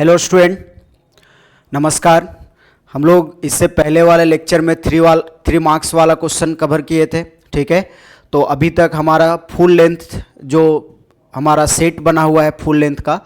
Hello student, नमस्कार। हम लोग इससे पहले वाले लेक्चर में 3 मार्क्स वाला क्वेश्चन कवर किए थे, ठीक है। तो अभी तक हमारा फुल लेंथ जो हमारा सेट बना हुआ है फुल लेंथ का,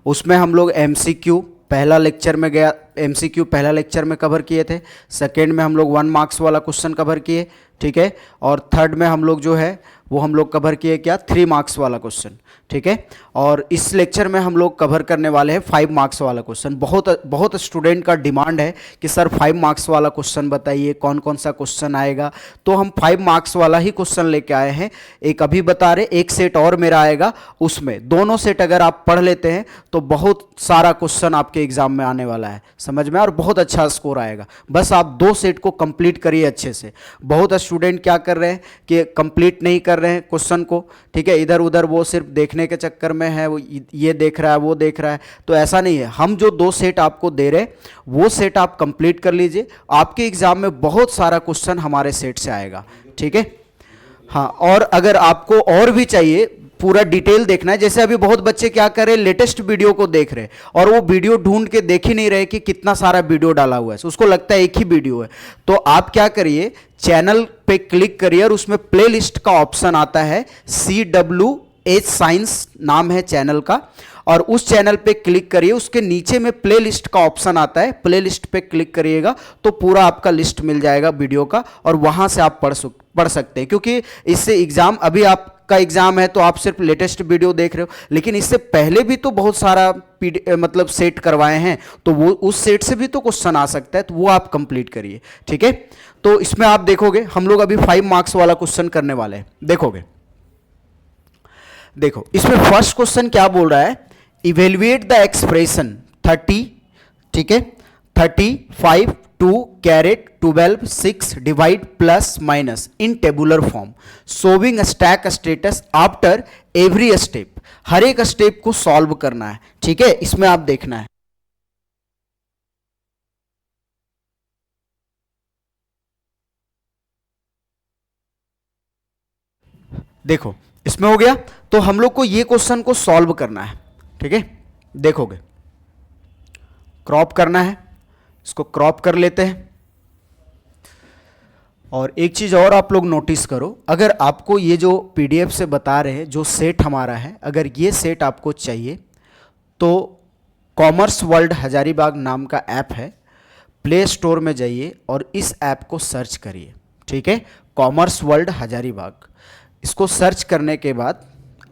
उसमें हम लोग एमसीक्यू पहला लेक्चर में गया, एमसीक्यू पहला लेक्चर में कवर किए थे। सेकेंड में हम लोग 1 मार्क्स वाला क्वेश्चन कवर किए, ठीक है। और थर्ड में हम लोग जो है वो हम लोग कवर किए क्या, 3 मार्क्स वाला क्वेश्चन, ठीक है। और इस लेक्चर में हम लोग कवर करने वाले हैं 5 मार्क्स वाला क्वेश्चन। बहुत स्टूडेंट का डिमांड है कि सर 5 मार्क्स वाला क्वेश्चन बताइए, कौन कौन सा क्वेश्चन आएगा। तो हम 5 मार्क्स वाला ही क्वेश्चन लेके आए हैं। एक अभी बता रहे, एक सेट और मेरा आएगा, उसमें दोनों सेट अगर आप पढ़ लेते हैं तो बहुत सारा क्वेश्चन आपके एग्जाम में आने वाला है, समझ में, और बहुत अच्छा स्कोर आएगा। बस आप 2 सेट को कंप्लीट करिए अच्छे से। बहुत स्टूडेंट क्या कर रहे हैं कि कंप्लीट नहीं कर रहे हैं क्वेश्चन को, ठीक है, इधर उधर वो सिर्फ देखने के चक्कर में है, वो ये देख रहा है वो देख रहा है। तो ऐसा नहीं है, हम जो 2 सेट आपको दे रहे हैं वो सेट आप कंप्लीट कर लीजिए। आपके एग्जाम में बहुत सारा क्वेश्चन हमारे सेट से आएगा, ठीक है। हाँ, और अगर आपको और भी चाहिए, पूरा डिटेल देखना है, जैसे अभी बहुत बच्चे क्या कर रहे हैं, लेटेस्ट वीडियो को देख रहे हैं और वो वीडियो ढूंढ के देख ही नहीं रहे कि कितना सारा वीडियो डाला हुआ है, उसको लगता है एक ही वीडियो है। तो आप क्या करिए, चैनल पे क्लिक करिए और उसमें प्लेलिस्ट का ऑप्शन आता है, CWH साइंस नाम है चैनल का, और उस चैनल पे क्लिक करिए। उसके नीचे में प्लेलिस्ट का ऑप्शन आता है, प्लेलिस्ट पे क्लिक करिएगा तो पूरा आपका लिस्ट मिल जाएगा वीडियो का, और वहां से आप पढ़ सकते हैं। क्योंकि इससे एग्जाम, अभी आपका एग्जाम है तो आप सिर्फ लेटेस्ट वीडियो देख रहे हो, लेकिन इससे पहले भी तो बहुत सारा मतलब सेट करवाए हैं, तो वो उस सेट से भी तो क्वेश्चन आ सकता है, तो वो आप कंप्लीट करिए, ठीक है। तो इसमें आप देखोगे हम लोग अभी 5 मार्क्स वाला क्वेश्चन करने वाले हैं, देखोगे। देखो इसमें फर्स्ट क्वेश्चन क्या बोल रहा है, इवेल्युएट द एक्सप्रेशन 30, ठीक है, 35 2 caret 12 6 divide plus minus in tabular form, showing stack status after every step. हर एक स्टेप को सॉल्व करना है, ठीक है। इसमें आप देखना है, देखो इसमें हो गया। तो हम लोग को ये क्वेश्चन को सॉल्व करना है, ठीक है। देखोगे क्रॉप करना है, इसको क्रॉप कर लेते हैं। और एक चीज और आप लोग नोटिस करो, अगर आपको ये जो पीडीएफ से बता रहे हैं जो सेट हमारा है, अगर ये सेट आपको चाहिए तो कॉमर्स वर्ल्ड हजारीबाग नाम का ऐप है, प्ले स्टोर में जाइए और इस ऐप को सर्च करिए, ठीक है, कॉमर्स वर्ल्ड हजारीबाग। इसको सर्च करने के बाद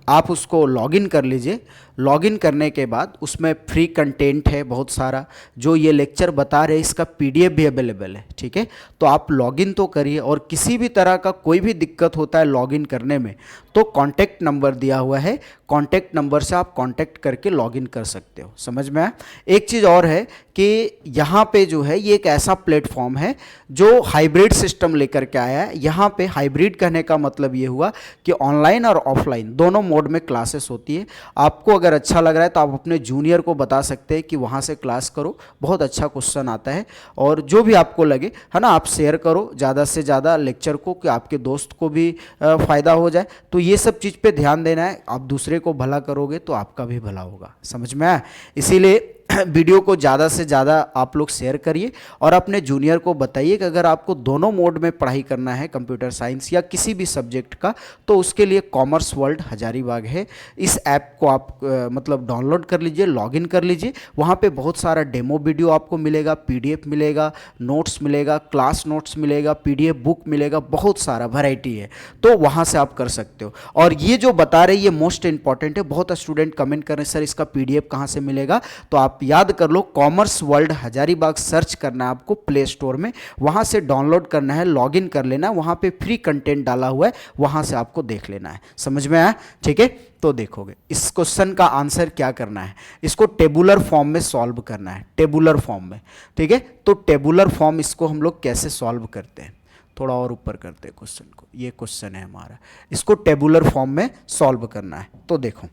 आप उसको लॉगिन कर लीजिए। लॉगिन करने के बाद उसमें फ्री कंटेंट है बहुत सारा, जो ये लेक्चर बता रहे हैं इसका पीडीएफ भी अवेलेबल है, ठीक है। तो आप लॉगिन तो करिए, और किसी भी तरह का कोई भी दिक्कत होता है लॉगिन करने में तो कॉन्टैक्ट नंबर दिया हुआ है, कॉन्टैक्ट नंबर से आप कॉन्टैक्ट करके लॉगिन कर सकते हो, समझ में आया। एक चीज़ और है कि यहाँ पे जो है ये एक ऐसा प्लेटफॉर्म है जो हाइब्रिड सिस्टम लेकर के आया है। यहाँ पे हाइब्रिड कहने का मतलब ये हुआ कि ऑनलाइन और ऑफलाइन दोनों मोड में क्लासेस होती है। आपको अगर अच्छा लग रहा है तो आप अपने जूनियर को बता सकते हैं कि वहाँ से क्लास करो, बहुत अच्छा क्वेश्चन आता है। और जो भी आपको लगे, है ना, आप शेयर करो ज़्यादा से ज़्यादा लेक्चर को, कि आपके दोस्त को भी फ़ायदा हो जाए। तो ये सब चीज़ पे ध्यान देना है, आप दूसरे को भला करोगे तो आपका भी भला होगा, समझ में आया। इसीलिए वीडियो को ज़्यादा से ज़्यादा आप लोग शेयर करिए और अपने जूनियर को बताइए कि अगर आपको दोनों मोड में पढ़ाई करना है, कंप्यूटर साइंस या किसी भी सब्जेक्ट का, तो उसके लिए कॉमर्स वर्ल्ड हजारीबाग है। इस ऐप को आप मतलब डाउनलोड कर लीजिए, लॉगिन कर लीजिए। वहाँ पे बहुत सारा डेमो वीडियो आपको मिलेगा, पीडीएफ मिलेगा, नोट्स मिलेगा, क्लास नोट्स मिलेगा, पीडीएफ बुक मिलेगा, बहुत सारा वैरायटी है, तो वहाँ से आप कर सकते हो। और ये जो बता रहे ये मोस्ट इंपॉर्टेंट है, बहुत स्टूडेंट कमेंट कर रहे हैं सर इसका पीडीएफ कहाँ से मिलेगा, तो आप याद कर लो, कॉमर्स वर्ल्ड हजारीबाग सर्च करना है आपको प्ले स्टोर में, वहां से डाउनलोड करना है, लॉगिन कर लेना है, वहां पे फ्री कंटेंट डाला हुआ है, वहां से आपको देख लेना है, समझ में आया, ठीक है। तो देखोगे इस क्वेश्चन का आंसर क्या करना है, इसको टेबुलर फॉर्म में सॉल्व करना है, टेबुलर फॉर्म में, ठीक है। तो टेबुलर फॉर्म इसको हम लोग कैसे सॉल्व करते हैं, थोड़ा और ऊपर करते हैं क्वेश्चन को, ये क्वेश्चन है हमारा, इसको टेबुलर फॉर्म में सॉल्व करना है। तो देखो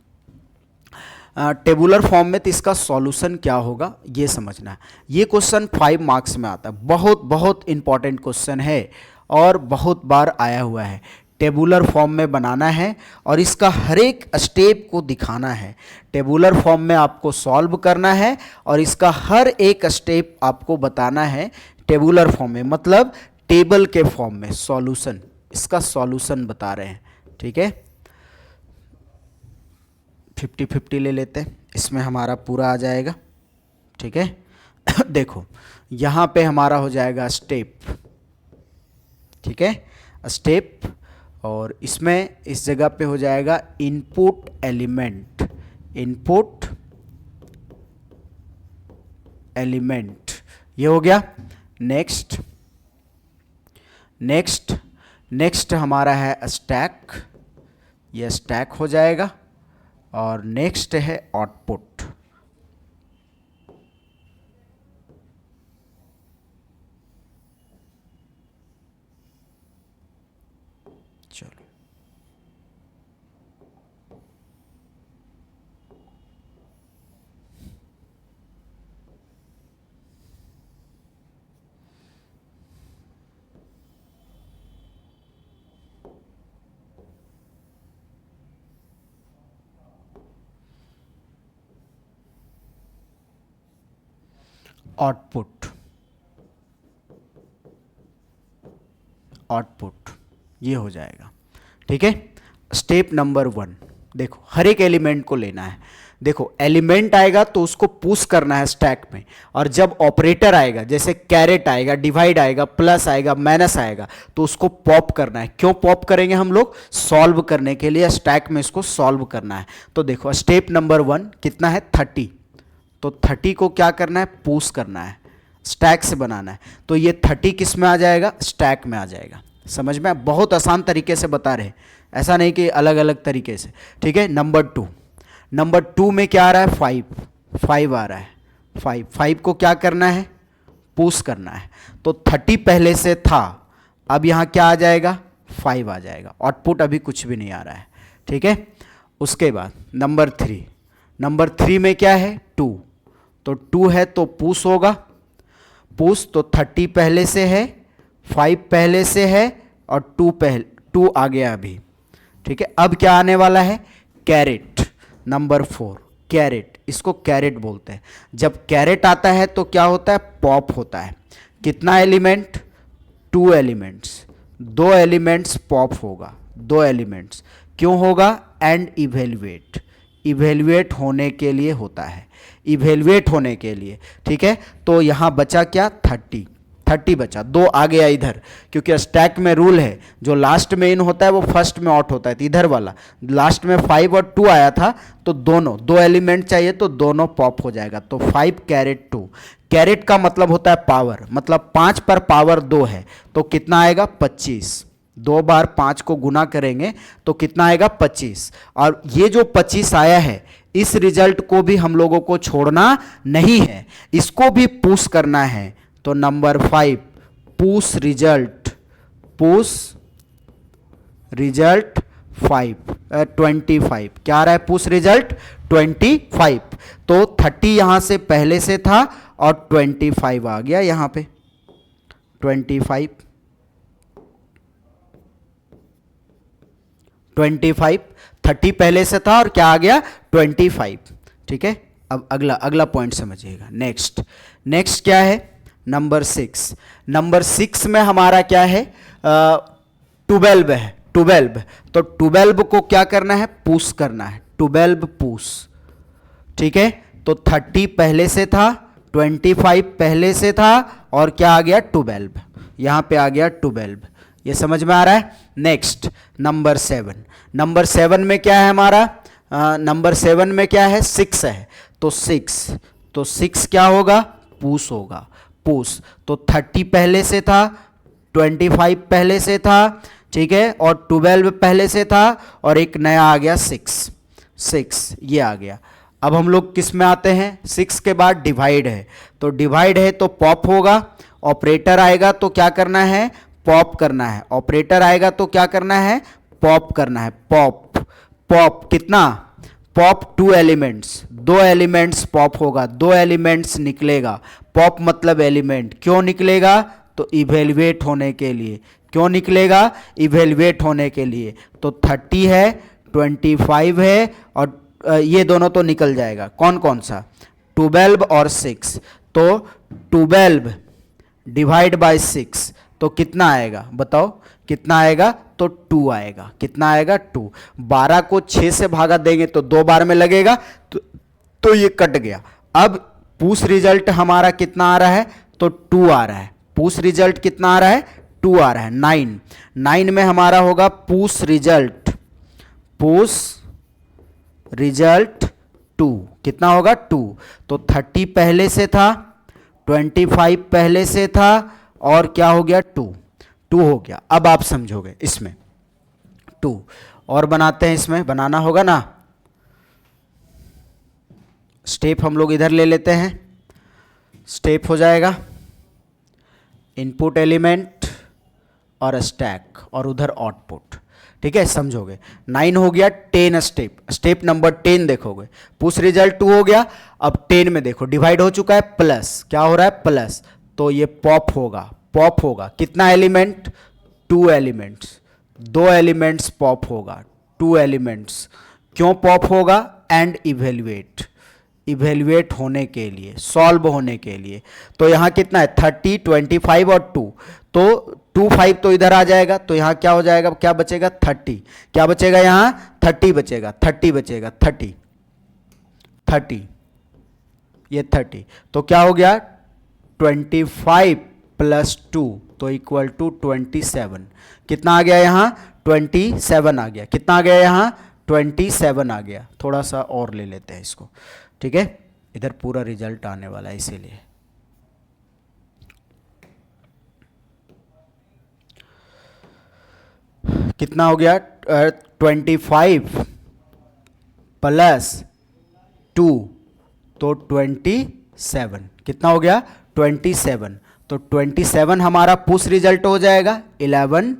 टेबुलर फॉर्म में तो इसका सॉल्यूशन क्या होगा ये समझना है। ये क्वेश्चन 5 मार्क्स में आता है, बहुत बहुत इंपॉर्टेंट क्वेश्चन है और बहुत बार आया हुआ है। टेबुलर फॉर्म में बनाना है और इसका हर एक स्टेप को दिखाना है। टेबुलर फॉर्म में आपको सॉल्व करना है और इसका हर एक स्टेप आपको बताना है टेबुलर फॉर्म में, मतलब टेबल के फॉर्म में सॉल्यूशन, इसका सॉल्यूशन बता रहे हैं। ठीक है, 50-50 ले लेते हैं, इसमें हमारा पूरा आ जाएगा। ठीक है देखो यहाँ पे हमारा हो जाएगा स्टेप। ठीक है, स्टेप, और इसमें इस जगह पे हो जाएगा इनपुट एलिमेंट, इनपुट एलिमेंट, ये हो गया। नेक्स्ट नेक्स्ट नेक्स्ट हमारा है स्टैक, ये स्टैक हो जाएगा। और नेक्स्ट है आउटपुट। चलो आउटपुट, आउटपुट ये हो जाएगा। ठीक है, स्टेप नंबर 1, देखो हर एक एलिमेंट को लेना है। देखो एलिमेंट आएगा तो उसको पुश करना है स्टैक में, और जब ऑपरेटर आएगा जैसे कैरेट आएगा, डिवाइड आएगा, प्लस आएगा, माइनस आएगा, तो उसको पॉप करना है। क्यों पॉप करेंगे हम लोग? सॉल्व करने के लिए, स्टैक में इसको सॉल्व करना है। तो देखो स्टेप नंबर 1 कितना है 30, तो 30 को क्या करना है? पुश करना है, स्टैक से बनाना है। तो ये 30 किस में आ जाएगा? स्टैक में आ जाएगा। समझ में? बहुत आसान तरीके से बता रहे हैं, ऐसा नहीं कि अलग अलग तरीके से। ठीक है, नंबर 2 में क्या आ रहा है? 5 आ रहा है। 5 को क्या करना है? पुश करना है। तो 30 पहले से था, अब यहाँ क्या आ जाएगा? 5 आ जाएगा। आउटपुट अभी कुछ भी नहीं आ रहा है। ठीक है, उसके बाद नंबर 3 में क्या है? 2, तो 2 है तो पुश होगा, पुश, तो 30 पहले से है, 5 पहले से है और 2 आ गया अभी। ठीक है, अब क्या आने वाला है? कैरेट, नंबर 4 कैरेट, इसको कैरेट बोलते हैं। जब कैरेट आता है तो क्या होता है? पॉप होता है। कितना एलिमेंट? 2 एलिमेंट्स, 2 एलिमेंट्स पॉप होगा, 2 एलिमेंट्स। क्यों होगा? एंड इवेल्युएट होने के लिए होता है, इवेल्युएट होने के लिए। ठीक है, तो यहाँ बचा क्या? 30 बचा, 2 आ गया इधर, क्योंकि स्टैक में रूल है जो लास्ट में इन होता है वो फर्स्ट में आउट होता है। तो इधर वाला लास्ट में 5 और 2 आया था, तो दोनों 2 एलिमेंट चाहिए तो दोनों पॉप हो जाएगा। तो 5 कैरेट 2, कैरेट का मतलब होता है पावर, मतलब 5 पर पावर 2 है, तो कितना आएगा? 25। 2 बार 5 को गुना करेंगे तो कितना आएगा? 25। और ये जो 25 आया है, इस रिजल्ट को भी हम लोगों को छोड़ना नहीं है, इसको भी पुश करना है। तो नंबर 5 पुश रिजल्ट 25, क्या आ रहा है? Push result 25। तो 30 यहां से पहले से था और 25 आ गया यहां पे, 25 30 पहले से था और क्या आ गया? 25। ठीक है, अब अगला पॉइंट समझिएगा। नेक्स्ट क्या है? नंबर 6 में हमारा क्या है? 12 है, 12। तो 12 को क्या करना है? पुश करना है, 12 पुश। ठीक है, तो 30 पहले से था, 25 पहले से था और क्या आ गया? 12, यहां पे आ गया 12। ये समझ में आ रहा है? नेक्स्ट नंबर 7 में क्या है हमारा? नंबर 7 में क्या है? 6 है, तो 6 क्या होगा? पुश होगा, पुश। तो 30 पहले से था, 25 पहले से था, ठीक है, और 12 पहले से था, और एक नया आ गया 6, ये आ गया। अब हम लोग किस में आते हैं? 6 के बाद डिवाइड है, तो डिवाइड है तो पॉप होगा। ऑपरेटर आएगा तो क्या करना है? पॉप करना है। ऑपरेटर आएगा तो क्या करना है? पॉप करना है। पॉप कितना? पॉप 2 एलिमेंट्स, 2 एलिमेंट्स पॉप होगा, 2 एलिमेंट्स निकलेगा। पॉप मतलब एलिमेंट, क्यों निकलेगा? तो इवेल्युएट होने के लिए। क्यों निकलेगा? इवेल्युएट होने के लिए। तो 30 है, 25 है, और ये दोनों तो निकल जाएगा। कौन कौन सा? 12 और 6। तो 12 डिवाइड बाय 6 तो कितना आएगा बताओ? कितना आएगा? तो 2 आएगा। कितना आएगा? 2। 12 को 6 से भागा देंगे तो 2 बार में लगेगा, तो ये कट गया। अब पूछ रिजल्ट हमारा कितना आ रहा है? तो 2 आ रहा है। पूछ रिजल्ट कितना आ रहा है? 2 आ रहा है। 9 में हमारा होगा पूछ रिजल्ट 2 कितना होगा? 2। तो 30 पहले से था, 25 पहले से था, और क्या हो गया? 2 हो गया। अब आप समझोगे इसमें 2 और बनाते हैं, इसमें बनाना होगा ना। स्टेप हम लोग इधर ले लेते हैं। स्टेप हो जाएगा इनपुट एलिमेंट और स्टैक, और उधर आउटपुट। ठीक है, समझोगे। 9 हो गया। 10 स्टेप नंबर 10 देखोगे। पुश रिजल्ट 2 हो गया। अब 10 में देखो डिवाइड हो चुका है, प्लस क्या हो रहा है? प्लस। तो ये पॉप होगा। कितना एलिमेंट? 2 एलिमेंट्स। 2 एलिमेंट्स पॉप होगा। 2 एलिमेंट्स क्यों पॉप होगा? एंड इवेल्युएट होने के लिए, सॉल्व होने के लिए। तो यहाँ कितना है? 30, 25 और 2। तो 25 तो इधर आ जाएगा, तो यहाँ क्या हो जाएगा? क्या बचेगा? 30। क्या बचेगा? यहाँ 30 बचेगा। 30 ये 30। तो क्या हो गया? 25 प्लस 2 तो इक्वल टू 27। कितना आ गया यहाँ? 27 आ गया। कितना आ गया यहाँ? 27 आ गया। थोड़ा सा और ले लेते हैं इसको। ठीक है, इधर पूरा रिजल्ट आने वाला है इसीलिए। कितना हो गया? 25 प्लस 2 तो 27। कितना हो गया? 27। तो 27 हमारा पुश रिजल्ट हो जाएगा। 11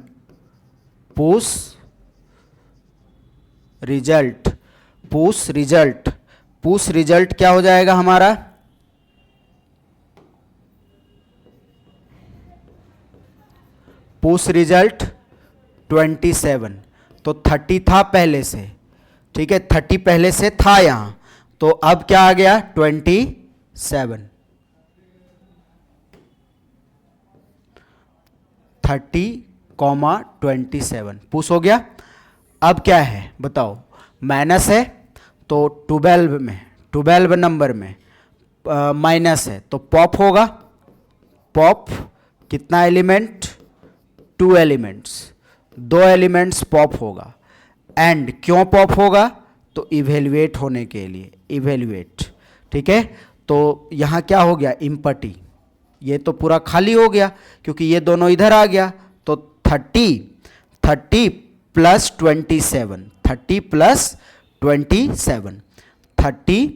पुश रिजल्ट क्या हो जाएगा हमारा? Push result 27। तो 30 था पहले से। ठीक है, 30 पहले से था यहां, तो अब क्या आ गया? 27। 30,27 पुश हो गया। अब क्या है बताओ? माइनस है तो 12 नंबर में माइनस है तो पॉप होगा। पॉप कितना एलिमेंट? 2 एलिमेंट्स। 2 एलिमेंट्स पॉप होगा। एंड क्यों पॉप होगा? तो इवेल्युएट होने के लिए। इवेल्युएट। ठीक है, तो यहां क्या हो गया? इम्पटी। ये तो पूरा खाली हो गया क्योंकि ये दोनों इधर आ गया। तो 30 प्लस 27। 30 प्लस 27। 30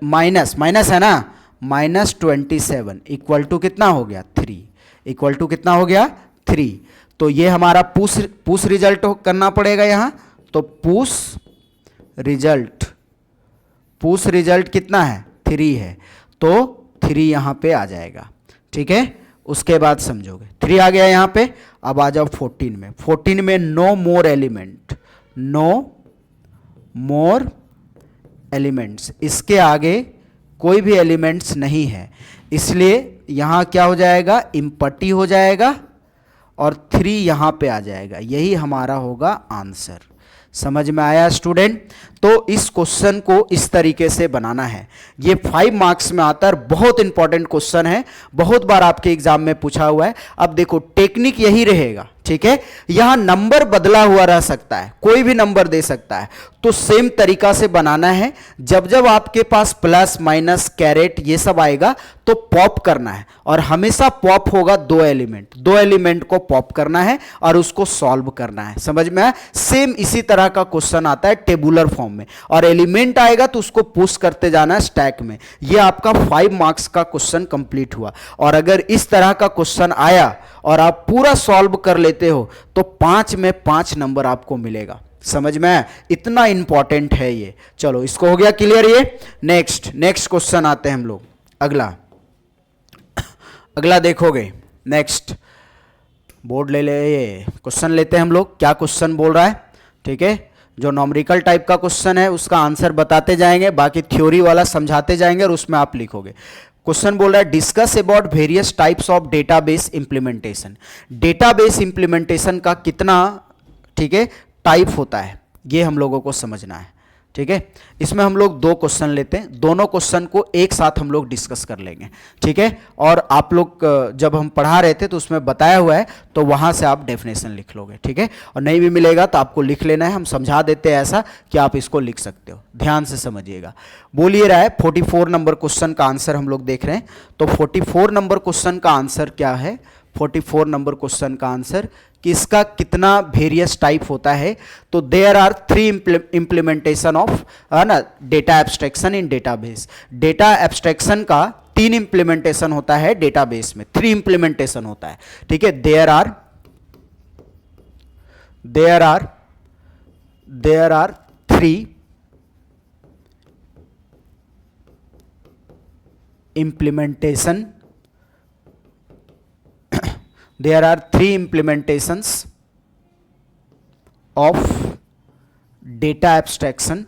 माइनस है ना, माइनस 27 इक्वल टू कितना हो गया? 3। इक्वल टू कितना हो गया? 3। तो ये हमारा पुश रिजल्ट करना पड़ेगा यहां। तो पुश रिजल्ट कितना है? 3 है। तो 3 यहां पे आ जाएगा। ठीक है, उसके बाद समझोगे। 3 आ गया यहां पे। अब आ जाओ 14 में। 14 में नो मोर एलिमेंट्स। इसके आगे कोई भी एलिमेंट्स नहीं है, इसलिए यहां क्या हो जाएगा? इम्पटी हो जाएगा और 3 यहां पे आ जाएगा। यही हमारा होगा आंसर। समझ में आया स्टूडेंट? तो इस क्वेश्चन को इस तरीके से बनाना है। ये 5 मार्क्स में आता है, बहुत इंपॉर्टेंट क्वेश्चन है, बहुत बार आपके एग्जाम में पूछा हुआ है। अब देखो टेक्निक यही रहेगा। ठीक है, यहां नंबर बदला हुआ रह सकता है, कोई भी नंबर दे सकता है, तो सेम तरीका से बनाना है। जब जब आपके पास प्लस माइनस कैरेट ये सब आएगा तो पॉप करना है, और हमेशा पॉप होगा 2 एलिमेंट को पॉप करना है और उसको सॉल्व करना है। समझ में आया? सेम इसी तरह का क्वेश्चन आता है टेबुलर फॉर्म में, और एलिमेंट आएगा तो उसको पुश करते जाना है स्टैक में। ये आपका 5 मार्क्स का क्वेश्चन कंप्लीट हुआ। और अगर इस तरह का क्वेश्चन आया और आप पूरा सॉल्व कर लेते हो तो 5 में 5 नंबर आपको मिलेगा। समझ में आया? इतना इंपॉर्टेंट है ये। चलो, इसको हो गया क्लियर ये। नेक्स्ट क्वेश्चन आते हैं हम लोग। अगला देखोगे। नेक्स्ट बोर्ड ले ले, ये क्वेश्चन लेते हैं हम लोग, क्या क्वेश्चन बोल रहा है, ठीक है। जो नॉमरिकल टाइप का क्वेश्चन है उसका आंसर बताते जाएंगे, बाकी थ्योरी वाला समझाते जाएंगे और उसमें आप लिखोगे। क्वेश्चन बोल रहा है discuss about various types of database implementation. Database implementation का कितना, ठीक है, टाइप होता है, ये हम लोगों को समझना है, ठीक है। इसमें हम लोग 2 क्वेश्चन लेते हैं, दोनों क्वेश्चन को एक साथ हम लोग डिस्कस कर लेंगे, ठीक है। और आप लोग जब हम पढ़ा रहे थे तो उसमें बताया हुआ है, तो वहां से आप डेफिनेशन लिख लोगे, ठीक है। और नहीं भी मिलेगा तो आपको लिख लेना है, हम समझा देते हैं ऐसा कि आप इसको लिख सकते हो। ध्यान से समझिएगा। बोलिए रहा है 44 नंबर क्वेश्चन का आंसर हम लोग देख रहे हैं। तो 44 नंबर क्वेश्चन का आंसर क्या है, 44 नंबर क्वेश्चन का आंसर कि इसका कितना वेरियस टाइप होता है। तो देयर आर 3 इम्प्लीमेंटेशन ऑफ, है ना, डेटा एब्स्ट्रैक्शन इन डेटाबेस। डेटा एब्स्ट्रैक्शन का 3 इम्प्लीमेंटेशन होता है डेटाबेस में, 3 इम्प्लीमेंटेशन होता है, ठीक है। There are 3 implementation, there are 3 implementations of data abstraction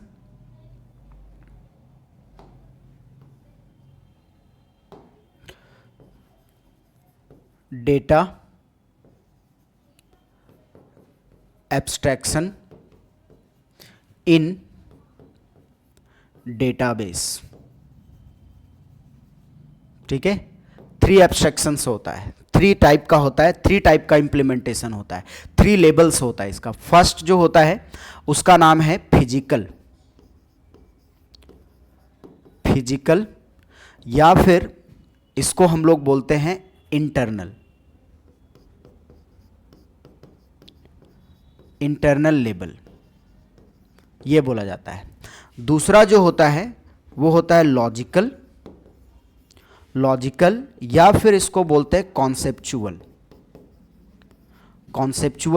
in database, ठीक है। 3 एब्स्ट्रैक्शंस होता है, 3 टाइप का होता है, 3 टाइप का इंप्लीमेंटेशन होता है, 3 लेवल्स होता है इसका। फर्स्ट जो होता है उसका नाम है फिजिकल, या फिर इसको हम लोग बोलते हैं इंटरनल लेवल, ये बोला जाता है। दूसरा जो होता है वो होता है लॉजिकल, या फिर इसको बोलते हैं कॉन्सेप्चुअल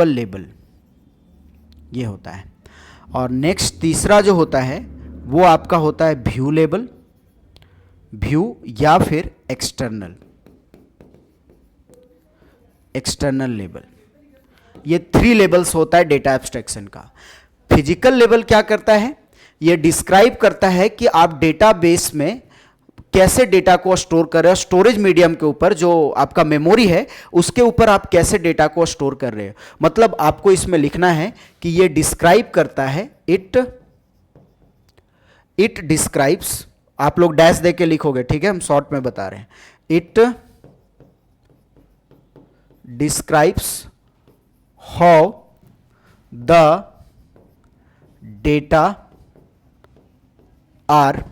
लेवल, ये होता है। और नेक्स्ट तीसरा जो होता है वो आपका होता है व्यू या फिर एक्सटर्नल लेवल। ये 3 लेवल्स होता है डेटा एब्स्ट्रैक्शन का। फिजिकल लेवल क्या करता है, ये डिस्क्राइब करता है कि आप डेटाबेस में कैसे डेटा को स्टोर कर रहे हो, स्टोरेज मीडियम के ऊपर, जो आपका मेमोरी है उसके ऊपर आप कैसे डेटा को स्टोर कर रहे हो। मतलब आपको इसमें लिखना है कि ये डिस्क्राइब करता है, इट डिस्क्राइब्स, आप लोग डैश दे के लिखोगे, ठीक है, हम शॉर्ट में बता रहे हैं। It describes how the data are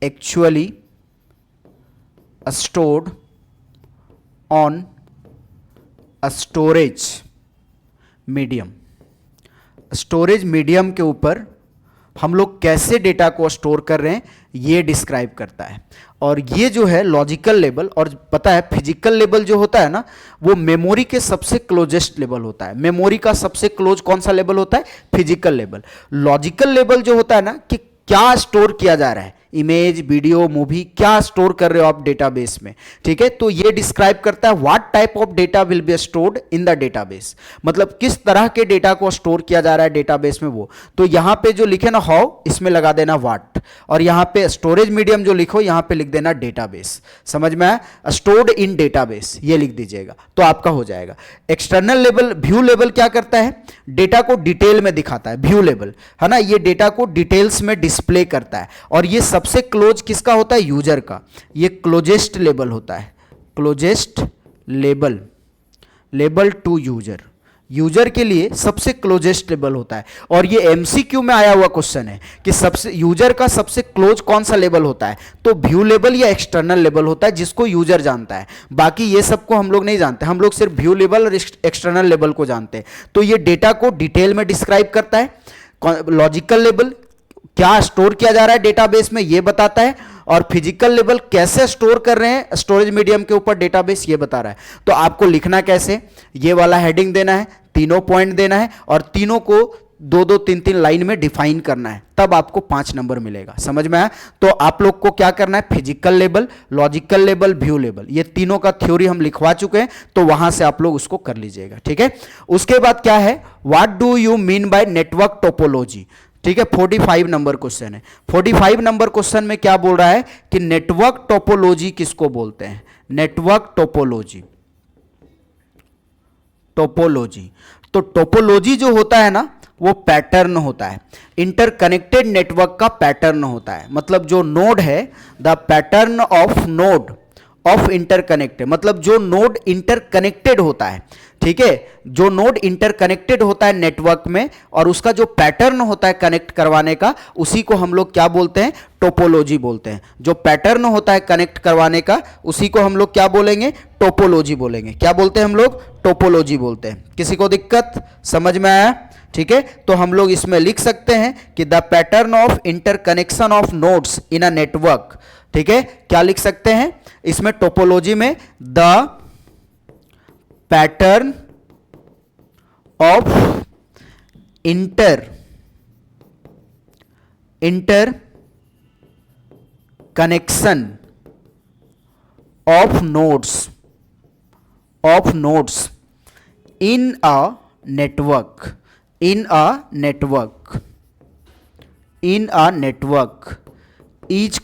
actually stored on a storage medium। स्टोरेज मीडियम के ऊपर हम लोग कैसे डेटा को स्टोर कर रहे हैं ये डिस्क्राइब करता है। और ये जो है लॉजिकल लेवल, और पता है फिजिकल लेवल जो होता है ना वो मेमोरी के सबसे क्लोजेस्ट लेवल होता है। मेमोरी का सबसे क्लोज कौन सा लेवल होता है, फिजिकल लेवल। लॉजिकल लेवल जो होता है ना कि क्या स्टोर किया जा रहा है, इमेज, वीडियो, मूवी, क्या स्टोर कर रहे हो आप डेटाबेस में, ठीक है। तो ये डिस्क्राइब करता है what type of data will be stored in the database, मतलब किस तरह के डेटा को स्टोर किया जा रहा है डेटाबेस में वो। तो यहां पे जो लिखे ना हाउ, इसमें लगा देना व्हाट, और यहां पे स्टोरेज मीडियम जो लिखो यहां पे लिख देना डेटाबेस। समझ में आया, स्टोर्ड इन डेटाबेस ये लिख दीजिएगा तो आपका हो जाएगा। एक्सटर्नल लेवल, व्यू लेवल क्या करता है, डेटा को डिटेल में दिखाता है। व्यू लेवल है ना, ये डेटा को डिटेल्स में डिस्प्ले करता है। और ये सबसे क्लोज किसका होता है, यूजर का। ये क्लोजेस्ट लेवल होता है, क्लोजेस्ट लेवल टू यूजर के लिए सबसे क्लोजेस्ट लेवल होता है। और ये एमसीक्यू में आया हुआ क्वेश्चन है कि सबसे यूजर का सबसे क्लोज कौन सा लेवल होता है, तो व्यू लेवल या एक्सटर्नल लेवल होता है, जिसको यूजर जानता है। बाकी ये सबको हम लोग नहीं जानते, हम लोग सिर्फ व्यू लेवल और एक्सटर्नल लेवल को जानते हैं। तो ये डेटा को डिटेल में डिस्क्राइब करता है। लॉजिकल लेवल क्या स्टोर किया जा रहा है डेटाबेस में ये बताता है, और फिजिकल लेवल कैसे स्टोर कर रहे हैं स्टोरेज मीडियम के ऊपर डेटाबेस ये बता रहा है। तो आपको लिखना कैसे, ये वाला हेडिंग देना है, तीनों पॉइंट देना है, और तीनों को दो दो तीन तीन लाइन में डिफाइन करना है, तब आपको 5 नंबर मिलेगा। समझ में आया? तो आप लोग को क्या करना है, physical level, logical level, view level, ये तीनों का थ्योरी हम लिखवा चुके हैं, तो वहां से आप लोग उसको कर लीजिएगा। ठीक है, उसके बाद क्या है, what do you mean by network topology. ठीक है, 45 नंबर क्वेश्चन है। 45 नंबर क्वेश्चन में क्या बोल रहा है कि नेटवर्क टोपोलॉजी किसको बोलते हैं, नेटवर्क टोपोलॉजी। टोपोलॉजी, तो टोपोलॉजी जो होता है ना, वो पैटर्न होता है, इंटरकनेक्टेड नेटवर्क का पैटर्न होता है। मतलब जो नोड है, the pattern of node of interconnected, मतलब जो नोड इंटरकनेक्टेड होता है। ठीक है, जो नोड इंटरकनेक्टेड होता है नेटवर्क में, और उसका जो पैटर्न होता है कनेक्ट करवाने का, उसी को हम लोग क्या बोलते हैं, टोपोलॉजी बोलते हैं। जो पैटर्न होता है कनेक्ट करवाने का, उसी को हम लोग क्या बोलेंगे, टोपोलॉजी बोलेंगे। क्या बोलते हैं हम लोग, टोपोलॉजी बोलते हैं। किसी को दिक्कत, समझ में आया? ठीक है, तो हम लोग इसमें लिख सकते हैं कि the pattern of interconnection of nodes in a network. ठीक है, क्या लिख सकते हैं इसमें टोपोलॉजी में, the pattern of inter connection of nodes in a network is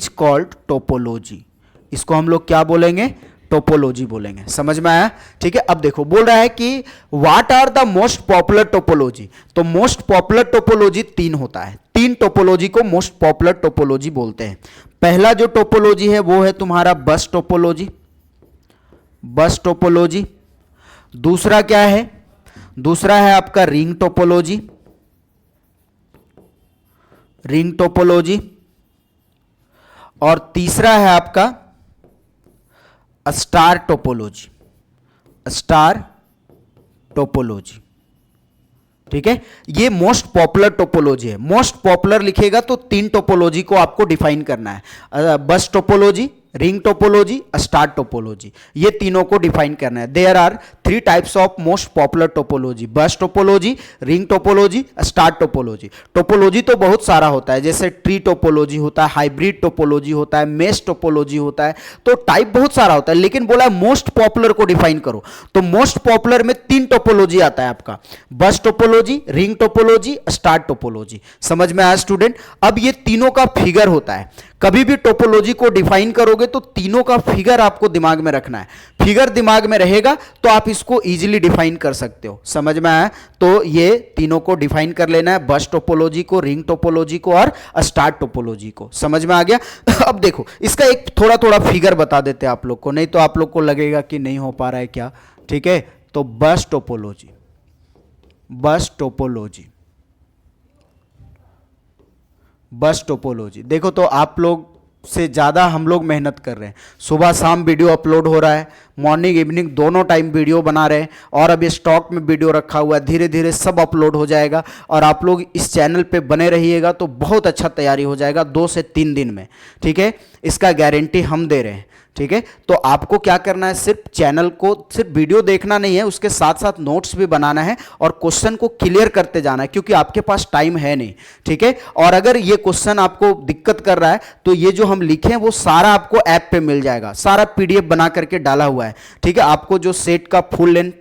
called topology. इसको हम लोग क्या बोलेंगे, टोपोलॉजी बोलेंगे। समझ में आया? ठीक है, अब देखो बोल रहा है कि what are the most popular topology. तो मोस्ट पॉपुलर टोपोलॉजी 3 होता है, 3 टोपोलॉजी को मोस्ट पॉपुलर टोपोलॉजी बोलते हैं। पहला जो टोपोलॉजी है वो है तुम्हारा बस टोपोलॉजी। दूसरा क्या है, दूसरा है आपका रिंग टोपोलॉजी, और तीसरा है आपका स्टार टोपोलॉजी। ठीक है, ये मोस्ट पॉपुलर टोपोलॉजी है। मोस्ट पॉपुलर लिखेगा तो 3 टोपोलॉजी को आपको डिफाइन करना है, bus topology, ring topology, star topology, ये तीनों को डिफाइन करना है। There are 3 types of most popular topology, bus topology, ring topology, star topology. Topology तो बहुत सारा होता है, जैसे ट्री टोपोलॉजी होता है, हाइब्रिड टोपोलॉजी होता है, मेश टोपोलॉजी होता है, तो टाइप बहुत सारा होता है। लेकिन बोला है मोस्ट पॉपुलर को डिफाइन करो, तो मोस्ट पॉपुलर में 3 टोपोलॉजी आता है आपका, बस topology, ring topology, star topology. समझ में आया स्टूडेंट? अब ये तीनों का फिगर होता है। कभी भी टोपोलॉजी को डिफाइन करोगे तो तीनों का फिगर आपको दिमाग में रखना है। फिगर दिमाग में रहेगा तो आप इसको इजीली डिफाइन कर सकते हो। समझ में आया? तो ये तीनों को डिफाइन कर लेना है, बस टोपोलॉजी को, रिंग टोपोलॉजी को और स्टार टोपोलॉजी को। समझ में आ गया? अब देखो इसका एक थोड़ा थोड़ा फिगर बता देते हैं आप लोग को, नहीं तो आप लोग को लगेगा कि नहीं हो पा रहा है क्या। ठीक है, तो बस टोपोलॉजी देखो, तो आप लोग से ज़्यादा हम लोग मेहनत कर रहे हैं। सुबह शाम वीडियो अपलोड हो रहा है, मॉर्निंग इवनिंग दोनों टाइम वीडियो बना रहे हैं, और अभी स्टॉक में वीडियो रखा हुआ है। धीरे धीरे सब अपलोड हो जाएगा, और आप लोग इस चैनल पे बने रहिएगा तो बहुत अच्छा तैयारी हो जाएगा 2 से 3 दिन में। ठीक है, इसका गारंटी हम दे रहे हैं। ठीक है, तो आपको क्या करना है, सिर्फ चैनल को, सिर्फ वीडियो देखना नहीं है, उसके साथ साथ नोट्स भी बनाना है और क्वेश्चन को क्लियर करते जाना है, क्योंकि आपके पास टाइम है नहीं। ठीक है, और अगर ये क्वेश्चन आपको दिक्कत कर रहा है तो ये जो हम लिखे हैं वो सारा आपको ऐप पे मिल जाएगा, सारा पीडीएफ बना करके डाला हुआ है। ठीक है, आपको जो सेट का फुल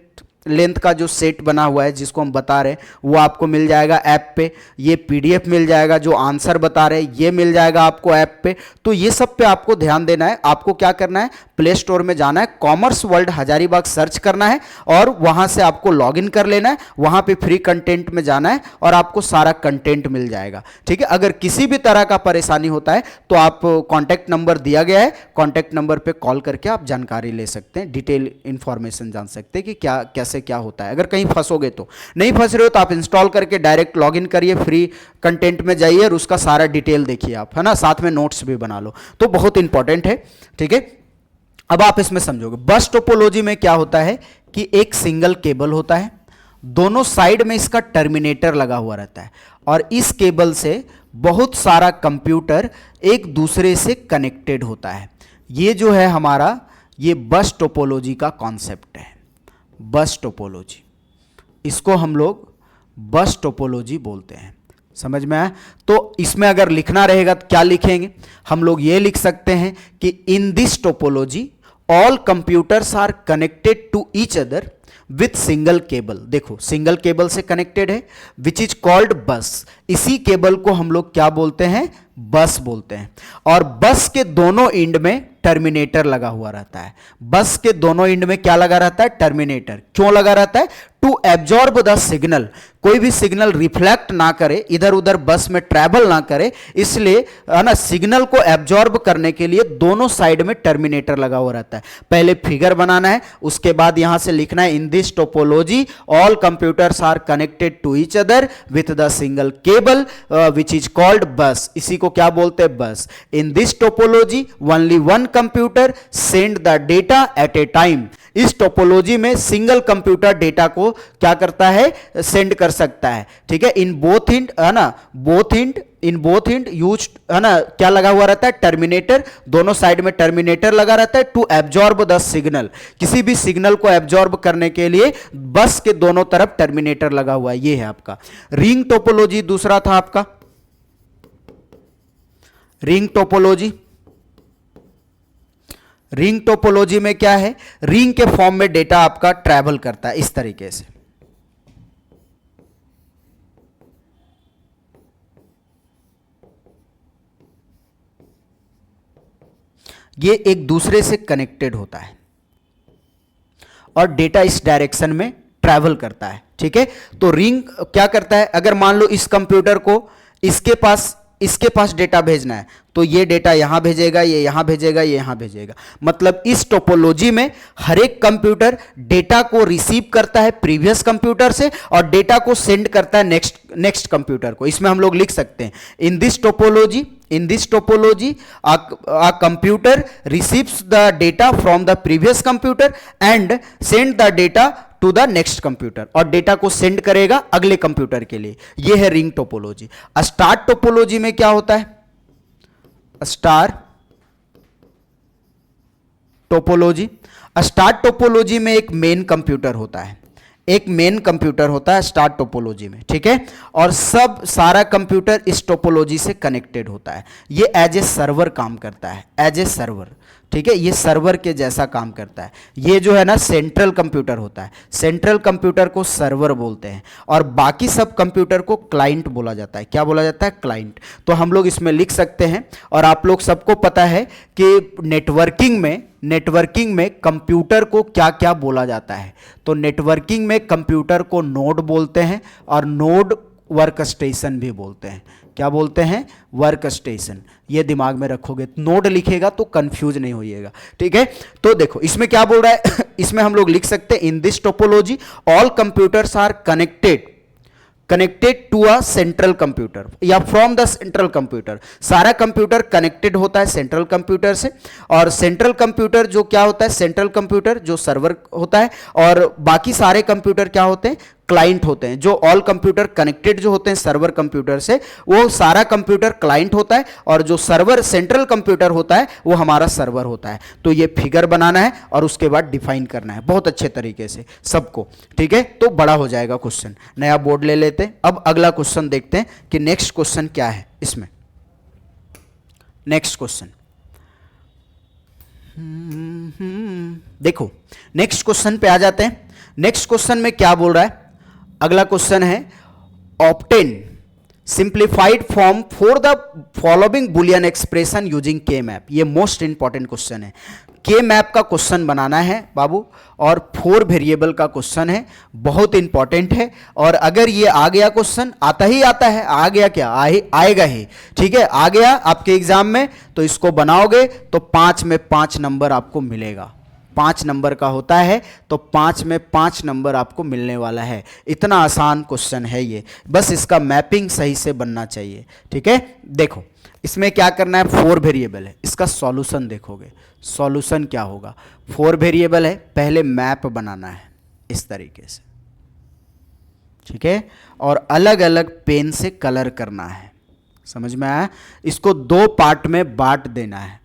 लेंथ का जो सेट बना हुआ है जिसको हम बता रहे हैं वो आपको मिल जाएगा ऐप पे। ये पीडीएफ मिल जाएगा, जो आंसर बता रहे हैं ये मिल जाएगा आपको ऐप पे। तो ये सब पे आपको ध्यान देना है। आपको क्या करना है, प्ले स्टोर में जाना है, कॉमर्स वर्ल्ड हजारीबाग सर्च करना है और वहां से आपको लॉगिन कर लेना है। वहां पे फ्री कंटेंट में जाना है और आपको सारा कंटेंट मिल जाएगा। ठीक है, अगर किसी भी तरह का परेशानी होता है तो आप कॉन्टैक्ट नंबर दिया गया है, कॉन्टैक्ट नंबर पे कॉल करके आप जानकारी ले सकते हैं, डिटेल इंफॉर्मेशन जान सकते हैं कि क्या कैसे क्या होता है। अगर कहीं फंसोगे तो, नहीं फंस रहे हो तो आप इंस्टॉल करके डायरेक्ट लॉगिन करिए, फ्री कंटेंट में जाइए और उसका सारा डिटेल देखिए आप, है ना, साथ में नोट्स भी बना लो, तो बहुत इंपॉर्टेंट है। ठीक है, अब आप इसमें समझोगे। बस टोपोलॉजी में क्या होता है कि एक सिंगल केबल होता है, दोनों साइड में इसका टर्मिनेटर लगा हुआ रहता है, और इस केबल से बहुत सारा कंप्यूटर एक दूसरे से कनेक्टेड होता है। ये जो है हमारा, ये बस टोपोलॉजी का कॉन्सेप्ट है, बस टोपोलॉजी। इसको हम लोग बस टोपोलॉजी बोलते हैं। समझ में आया? तो इसमें अगर लिखना रहेगा तो क्या लिखेंगे? हम लोग ये लिख सकते हैं कि in this topology all computers are connected to each other with single cable. देखो सिंगल केबल से कनेक्टेड है, विच इज कॉल्ड बस। इसी केबल को हम लोग क्या बोलते हैं? बस बोलते हैं। और बस के दोनों एंड में टर्मिनेटर लगा हुआ रहता है। बस के दोनों एंड में क्या लगा रहता है? टर्मिनेटर। क्यों लगा रहता है? टू एब्जॉर्ब द सिग्नल, कोई भी सिग्नल रिफ्लेक्ट ना करे, इधर उधर बस में ट्रैवल ना करे, इसलिए है ना, सिग्नल को एब्जॉर्ब करने के लिए दोनों साइड में टर्मिनेटर लगा हुआ रहता है। पहले फिगर बनाना है, उसके बाद यहां से लिखना है in this topology all computers are connected to each other with the single cable which is called bus. इसी को क्या बोलते हैं? Bus. In this topology only one computer send the data at a time. इस topology में single computer data को क्या करता है? सेंड कर सकता है। ठीक है, इन बोथ एंड, है ना, इन बोथ एंड यूज, है ना, क्या लगा हुआ रहता है? टर्मिनेटर। दोनों साइड में टर्मिनेटर लगा रहता है टू एब्जॉर्ब द सिग्नल। किसी भी सिग्नल को एब्जॉर्ब करने के लिए बस के दोनों तरफ टर्मिनेटर लगा हुआ है। ये है आपका रिंग टोपोलॉजी। दूसरा था आपका रिंग टोपोलॉजी। रिंग टोपोलॉजी में क्या है? रिंग के फॉर्म में डेटा आपका ट्रैवल करता है इस तरीके से। ये एक दूसरे से कनेक्टेड होता है और डेटा इस डायरेक्शन में ट्रैवल करता है। ठीक है, तो रिंग क्या करता है? अगर मान लो इस कंप्यूटर को इसके पास डेटा भेजना है, तो ये डेटा यहां भेजेगा, ये यहां भेजेगा, ये यहां भेजेगा। मतलब इस टोपोलॉजी में हर एक कंप्यूटर डेटा को रिसीव करता है प्रीवियस कंप्यूटर से और डेटा को सेंड करता है नेक्स्ट कंप्यूटर को। इसमें हम लोग लिख सकते हैं in this topology a computer receives the data from the previous computer and send the data to the next computer, और डेटा को सेंड करेगा अगले कंप्यूटर के लिए। यह है रिंग टोपोलॉजी। स्टार टोपोलॉजी में क्या होता है? स्टार टोपोलॉजी में एक मेन कंप्यूटर होता है, स्टार टोपोलॉजी में। ठीक है, और सारा कंप्यूटर इस टोपोलॉजी से कनेक्टेड होता है। ये एज ए सर्वर काम करता है, एज ए सर्वर। ठीक है, ये सर्वर के जैसा काम करता है। ये जो है ना सेंट्रल कंप्यूटर होता है, सेंट्रल कंप्यूटर को सर्वर बोलते हैं और बाकी सब कंप्यूटर को क्लाइंट बोला जाता है। क्या बोला जाता है? क्लाइंट। तो हम लोग इसमें लिख सकते हैं, और आप लोग सबको पता है कि नेटवर्किंग में कंप्यूटर को क्या क्या बोला जाता है। तो नेटवर्किंग में कंप्यूटर को नोड बोलते हैं और नोड वर्क स्टेशन भी बोलते हैं। क्या बोलते हैं? Work station. ये दिमाग में रखोगे, नोड लिखेगा तो कंफ्यूज नहीं होइएगा। ठीक है, तो देखो इसमें क्या बोल रहा है इसमें हम लोग लिख सकते हैं in this topology all computers are connected to a central computer या फ्रॉम द सेंट्रल कंप्यूटर। सारा कंप्यूटर कनेक्टेड होता है सेंट्रल कंप्यूटर से, और सेंट्रल कंप्यूटर जो क्या होता है? सेंट्रल कंप्यूटर जो सर्वर होता है, और बाकी सारे कंप्यूटर क्या होते हैं? क्लाइंट होते हैं। जो ऑल कंप्यूटर कनेक्टेड जो होते हैं सर्वर कंप्यूटर से, वो सारा कंप्यूटर क्लाइंट होता है, और जो सर्वर सेंट्रल कंप्यूटर होता है वो हमारा सर्वर होता है। तो ये फिगर बनाना है और उसके बाद डिफाइन करना है बहुत अच्छे तरीके से सबको। ठीक है, तो बड़ा हो जाएगा क्वेश्चन। नया बोर्ड ले लेते हैं। अब अगला क्वेश्चन देखते हैं कि नेक्स्ट क्वेश्चन क्या है इसमें। नेक्स्ट क्वेश्चन देखो, नेक्स्ट क्वेश्चन पे आ जाते हैं। नेक्स्ट क्वेश्चन में क्या बोल रहा है? अगला क्वेश्चन है obtain simplified form for the following Boolean expression using के मैप। ये मोस्ट इंपॉर्टेंट क्वेश्चन है। के मैप का क्वेश्चन बनाना है बाबू, और 4 वेरिएबल का क्वेश्चन है, बहुत इंपॉर्टेंट है। और अगर ये आ गया क्वेश्चन, आता ही आता है, आ गया क्या आएगा ही। ठीक है, आ गया आपके एग्जाम में, तो इसको बनाओगे तो 5 में 5 नंबर आपको मिलेगा। 5 नंबर का होता है, तो 5 में 5 नंबर आपको मिलने वाला है। इतना आसान क्वेश्चन है ये, बस इसका मैपिंग सही से बनना चाहिए। ठीक है, देखो इसमें क्या करना है? 4 वेरिएबल है, इसका सॉल्यूशन देखोगे। सॉल्यूशन क्या होगा? 4 वेरिएबल है, पहले मैप बनाना है इस तरीके से। ठीक है, और अलग अलग पेन से कलर करना है। समझ में आया? इसको 2 पार्ट में बांट देना है,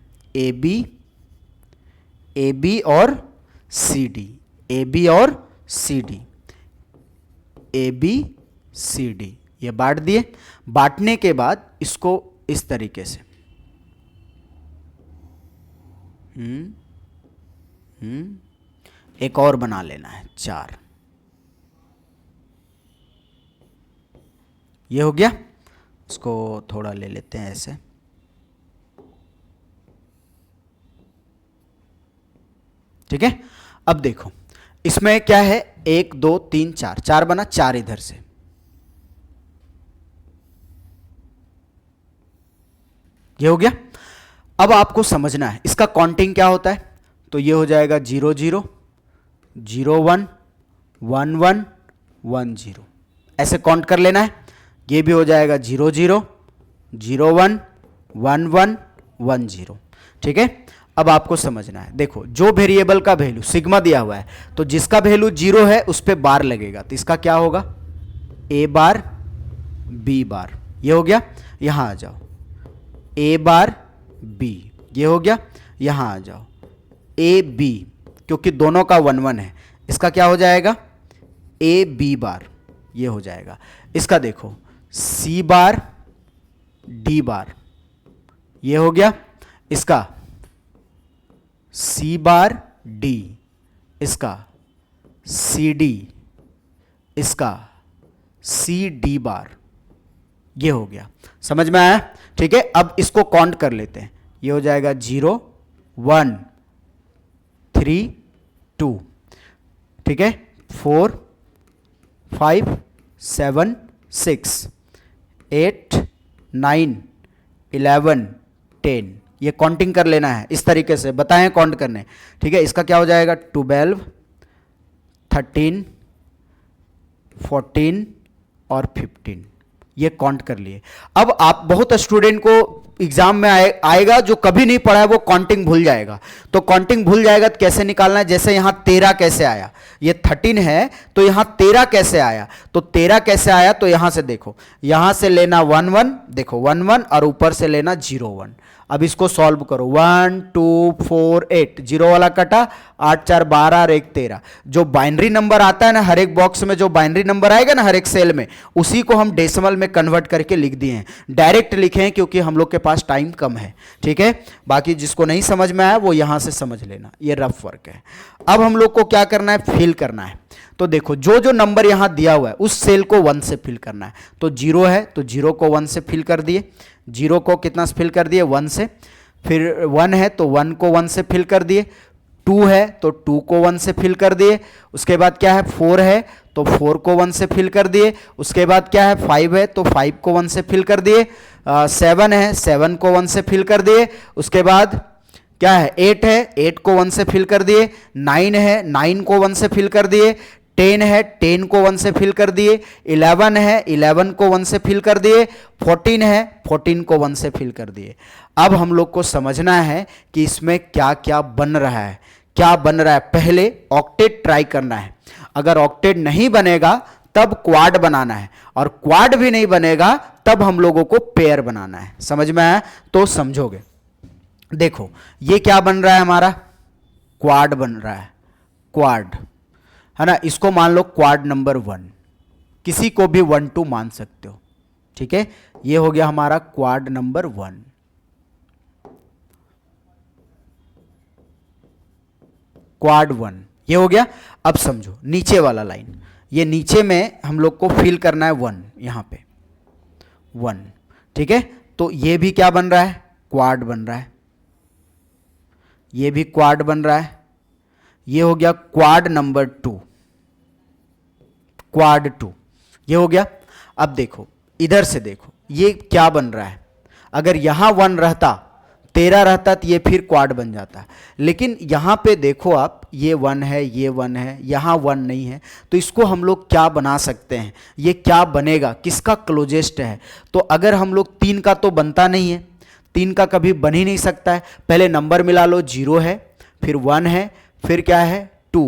ए बी और c d. A b c d, ये बांट दिए। बांटने के बाद इसको इस तरीके से एक और बना लेना है 4, ये हो गया। इसको थोड़ा ले लेते हैं ऐसे, ठीक है। अब देखो इसमें क्या है, 1 2 3 4, 4 बना, 4 इधर से, ये हो गया। अब आपको समझना है इसका काउंटिंग क्या होता है, तो ये हो जाएगा 0 0 0 1 1 1 1 0, ऐसे काउंट कर लेना है। ये भी हो जाएगा 0 0 0 1 1 1 1 0, ठीक है। अब आपको समझना है, देखो जो वेरिएबल का वैल्यू सिग्मा दिया हुआ है, तो जिसका वैल्यू 0 है उस पर बार लगेगा, तो इसका क्या होगा, a बार b बार, ये हो गया। यहां आ जाओ, a बार b, ये हो गया। यहां आ जाओ a b, क्योंकि दोनों का 1 1 है, इसका क्या हो जाएगा, a b बार, ये हो जाएगा। इसका देखो c बार d बार, ये हो गया। इसका c बार d, इसका सी डी, इसका सी डी बार, ये हो गया। समझ में आया, ठीक है। अब इसको काउंट कर लेते हैं, ये हो जाएगा 0 1 3 2, ठीक है, 4 5 7 6 8 9 11 10, ये काउंटिंग कर लेना है इस तरीके से, बताएं काउंट करने, ठीक है। इसका क्या हो जाएगा, 12 13 14 और 15, ये काउंट कर लिए। अब आप बहुत स्टूडेंट को एग्जाम में आएगा जो कभी नहीं पढ़ा है, वो काउंटिंग भूल जाएगा। तो काउंटिंग भूल जाएगा तो कैसे निकालना है, जैसे यहां 13 कैसे आया, ये 13 है तो यहां 13 कैसे आया, तो 13 कैसे आया, तो यहां से देखो, यहां से लेना 1 1, देखो 1 1 और ऊपर से लेना 0 1। अब इसको सॉल्व करो, 1 2 4 8, 0 वाला कटा, 8 4 12 और 1 13। जो बाइनरी नंबर आता है ना, हर एक बॉक्स में जो बाइनरी नंबर आएगा ना हर एक सेल में, उसी को हम डेसिमल में कन्वर्ट करके लिख दिए हैं। डायरेक्ट लिखे हैं क्योंकि हम लोग के पास टाइम कम है, ठीक है। बाकी जिसको नहीं समझ में आया वो यहां से समझ लेना, ये रफ वर्क है। अब हम लोग को क्या करना है, फिल करना है। तो देखो जो जो नंबर यहां दिया हुआ है उस सेल को 1 से फिल करना है। तो 0 है तो 0 को 1 से फिल कर दिए, 0 को कितना से फिल कर दिए, 1 से। फिर 1 है तो 1 को 1 से फिल कर दिए, 2 है तो 2 को 1 से फिल कर दिए। उसके बाद क्या है, 4 है तो 4 को 1 से फिल कर दिए। उसके बाद क्या है, 5 है तो 5 को 1 से फिल कर दिए। 7 है, 7 को 1 से फिल कर दिए। उसके बाद क्या है, 8 है, 8 को 1 से फिल कर दिए। 9 है, 9 को 1 से फिल कर दिए। 10 है, 10 को 1 से फिल कर दिए। 11 है, 11 को 1 से फिल कर दिए। 14 है, 14 को 1 से फिल कर दिए। अब हम लोग को समझना है कि इसमें क्या क्या बन रहा है, क्या बन रहा है। पहले ऑक्टेट ट्राई करना है, अगर ऑक्टेट नहीं बनेगा तब क्वाड बनाना है, और क्वाड भी नहीं बनेगा तब हम लोगों को पेयर बनाना है। समझ में आया, तो समझोगे। देखो ये क्या बन रहा है, हमारा क्वाड बन रहा है, क्वाड है ना। इसको मान लो क्वाड नंबर 1, किसी को भी 1 2 मान सकते हो, ठीक है। ये हो गया हमारा क्वाड नंबर 1, क्वाड 1, ये हो गया। अब समझो नीचे वाला लाइन, ये नीचे में हम लोग को फिल करना है 1, यहां पे 1, ठीक है। तो ये भी क्या बन रहा है, क्वाड बन रहा है, ये भी क्वाड बन रहा है। ये हो गया क्वाड नंबर 2, क्वाड 2, ये हो गया। अब देखो इधर से देखो ये क्या बन रहा है, अगर यहां 1 रहता, 13 रहता तो ये फिर क्वाड बन जाता, लेकिन यहां पे देखो आप, ये 1 है, ये 1 है, यहां 1 नहीं है, तो इसको हम लोग क्या बना सकते हैं, ये क्या बनेगा, किसका क्लोजेस्ट है। तो अगर हम लोग 3 का तो बनता नहीं है, 3 का कभी बन ही नहीं सकता है। पहले नंबर मिला लो, 0 है, फिर 1 है, फिर क्या है 2,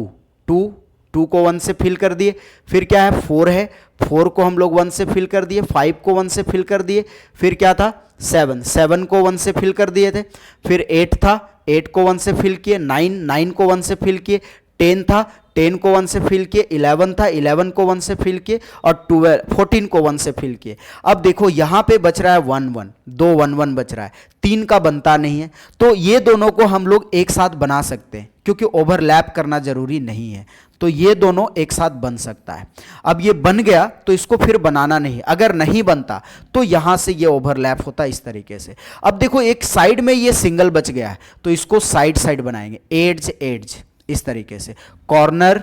2 को 1 से फिल कर दिए। फिर क्या है 4 है, 4 को हम लोग 1 से फिल कर दिए। 5 को 1 से फिल कर दिए। फिर क्या था 7 को 1 से फिल कर दिए थे। फिर 8 था, 8 को 1 से फिल किए। 9 को 1 से फिल किए। 10 था, 10 को 1 से फिल किए, 11 था, 11 को 1 से फिल किए, और 14 को 1 से फिल किए। अब देखो यहाँ पे बच रहा है 1 1, 2 1 1 बच रहा है, 3 का बनता नहीं है, तो ये दोनों को हम लोग एक साथ बना सकते हैं क्योंकि ओवरलैप करना जरूरी नहीं है, तो ये दोनों एक साथ बन सकता है। अब ये बन गया तो इसको फिर बनाना नहीं, अगर नहीं बनता तो यहां से ये ओवरलैप होता है इस तरीके से। अब देखो एक साइड में ये सिंगल बच गया है तो इसको साइड साइड बनाएंगे, एड्ज एड्ज इस तरीके से, कॉर्नर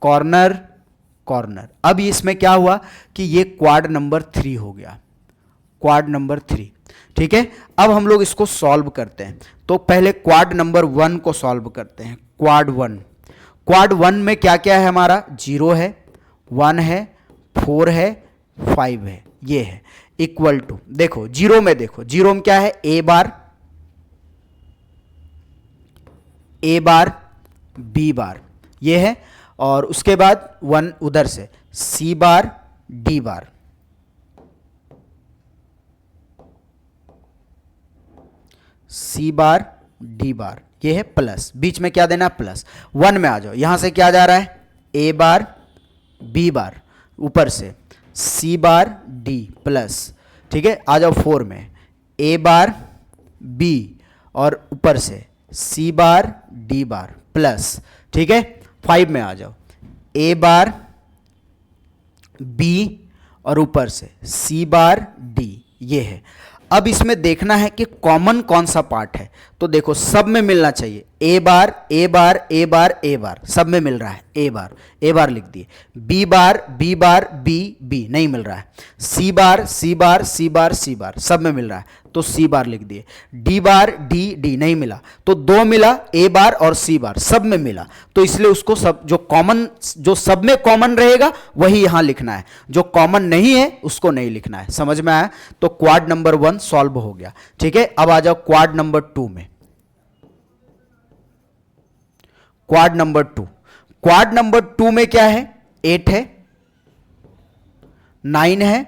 कॉर्नर कॉर्नर। अब इसमें क्या हुआ कि ये क्वाड नंबर 3 हो गया, क्वाड नंबर 3, ठीक है। अब हम लोग इसको सॉल्व करते हैं, तो पहले क्वाड नंबर 1 को सॉल्व करते हैं। क्वाड 1, क्वाड 1 में क्या क्या है हमारा, 0 है, 1 है, 4 है, 5 है, ये है, इक्वल टू, देखो 0 में, देखो 0 में क्या है, ए बार बी बार ये है, और उसके बाद 1 उधर से सी बार डी बार, सी बार डी बार, ये है प्लस, बीच में क्या देना, प्लस। 1 में आ जाओ, यहां से क्या जा रहा है, ए बार बी बार, ऊपर से सी बार डी प्लस, ठीक है। आ जाओ 4 में, ए बार बी और ऊपर से सी बार डी बार प्लस, ठीक है। 5 में आ जाओ, ए बार बी और ऊपर से सी बार डी, ये है। अब इसमें देखना है कि कॉमन कौन सा पार्ट है, तो देखो सब में मिलना चाहिए, ए बार ए बार ए बार ए बार, सब में मिल रहा है, ए बार लिख दिए, b bar b bar b b नहीं मिल रहा है, सी बार सी बार सी बार सी बार, सब में मिल रहा है तो सी बार लिख दिए, डी बार डी डी नहीं मिला तो 2 मिला, ए बार और सी बार सब में मिला, तो इसलिए उसको सब जो कॉमन, जो सब में कॉमन रहेगा वही यहां लिखना है, जो कॉमन नहीं है उसको नहीं लिखना है। समझ में आया? तो क्वाड नंबर 1 सॉल्व हो गया, ठीक है। अब आ जाओ क्वाड नंबर 2 में, क्वाड नंबर 2, क्वाड नंबर 2 में क्या है, 8 है, 9 है,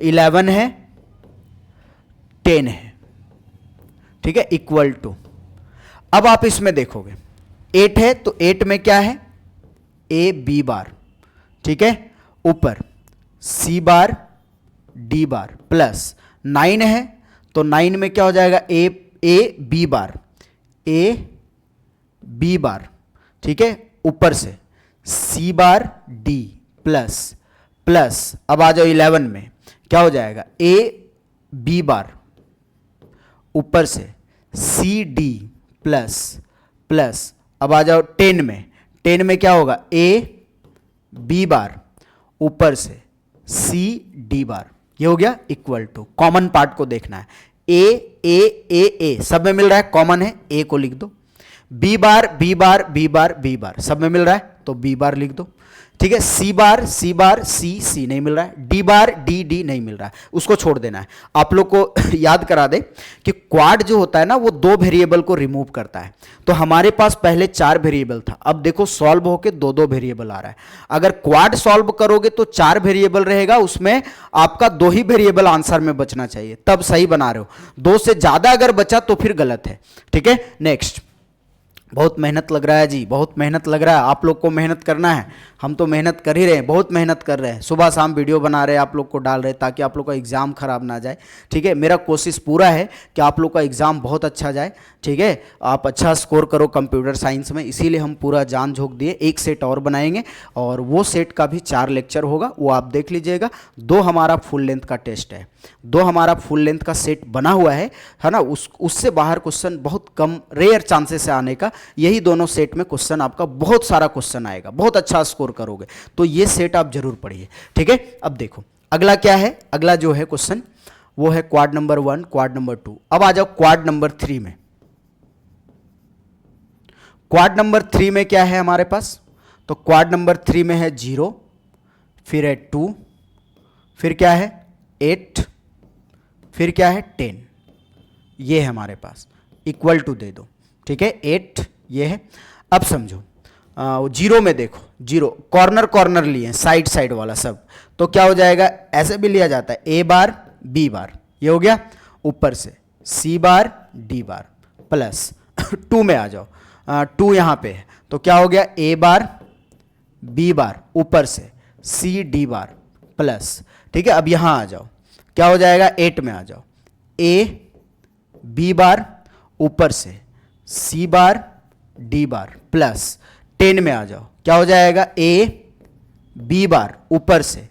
11 है, 10 है, ठीक है, इक्वल टू। अब आप इसमें देखोगे 8 है तो 8 में क्या है, ए बी बार, ठीक है, ऊपर सी बार डी बार प्लस, 9 है तो 9 में क्या हो जाएगा, ए बी बार, ए बी बार, ठीक है, ऊपर से सी बार डी प्लस प्लस। अब आ जाओ 11 में, क्या हो जाएगा, ए बी बार ऊपर से सी डी प्लस प्लस। अब आ जाओ 10 में, 10 में क्या होगा, ए बी बार ऊपर से सी डी बार, ये हो गया, इक्वल टू। कॉमन पार्ट को देखना है, ए सब में मिल रहा है, कॉमन है, ए को लिख दो, b bar b bar b bar b bar सब में मिल रहा है तो बी बार लिख दो, ठीक है। सी बार सी नहीं मिल रहा है, डी बार डी नहीं मिल रहा है, उसको छोड़ देना है। आप लोग को याद करा दे कि क्वाड जो होता है ना वो 2 वेरिएबल को रिमूव करता है, तो हमारे पास पहले 4 वेरिएबल था, अब देखो सॉल्व होके 2 वेरिएबल आ रहा है। अगर क्वाड सॉल्व करोगे तो 4 वेरिएबल रहेगा, उसमें आपका 2 ही वेरिएबल आंसर में बचना चाहिए, तब सही बना रहे हो। 2 से ज्यादा अगर बचा तो फिर गलत है, ठीक है। नेक्स्ट, बहुत मेहनत लग रहा है जी, बहुत मेहनत लग रहा है, आप लोग को मेहनत करना है, हम तो मेहनत कर ही रहे हैं, बहुत मेहनत कर रहे हैं, सुबह शाम वीडियो बना रहे हैं, आप लोग को डाल रहे हैं ताकि आप लोग का एग्ज़ाम खराब ना जाए, ठीक है। मेरा कोशिश पूरा है कि आप लोग का एग्ज़ाम बहुत अच्छा जाए, ठीक है, आप अच्छा स्कोर करो कंप्यूटर साइंस में, इसीलिए हम पूरा जान झोंक दिए। एक सेट और बनाएंगे और वो सेट का भी 4 लेक्चर होगा, वो आप देख लीजिएगा। 2 हमारा फुल लेंथ का टेस्ट है, 2 हमारा फुल लेंथ का सेट बना हुआ है ना, उससे बाहर क्वेश्चन बहुत कम, रेयर चांसेस है आने का, यही दोनों सेट में क्वेश्चन आपका बहुत सारा क्वेश्चन आएगा, बहुत अच्छा स्कोर करोगे, तो ये सेट आप जरूर पढ़िए, ठीक है। अब देखो अगला क्या है, अगला जो है क्वेश्चन वो है क्वाड नंबर 1, क्वाड नंबर 2। अब आ जाओ क्वाड नंबर 3 में। क्वाड नंबर 3 में क्या है हमारे पास, तो क्वाड नंबर 3 में है 0, फिर है 2, फिर क्या है 8, फिर क्या है 10, ये है हमारे पास, इक्वल टू दे दो, ठीक है, 8 ये है। अब समझो 0 में देखो, 0 कॉर्नर कॉर्नर लिए, साइड साइड वाला सब, तो क्या हो जाएगा, ऐसे भी लिया जाता है, ए बार बी बार, ये हो गया, ऊपर से सी बार डी बार प्लस 2 में आ जाओ, 2 यहाँ पे है, तो क्या हो गया ए बार बी बार ऊपर से सी डी बार प्लस, ठीक है। अब यहाँ आ जाओ, क्या हो जाएगा 8 में आ जाओ, ए बी बार ऊपर से सी बार डी बार प्लस 10 में आ जाओ, क्या हो जाएगा ए बी बार ऊपर से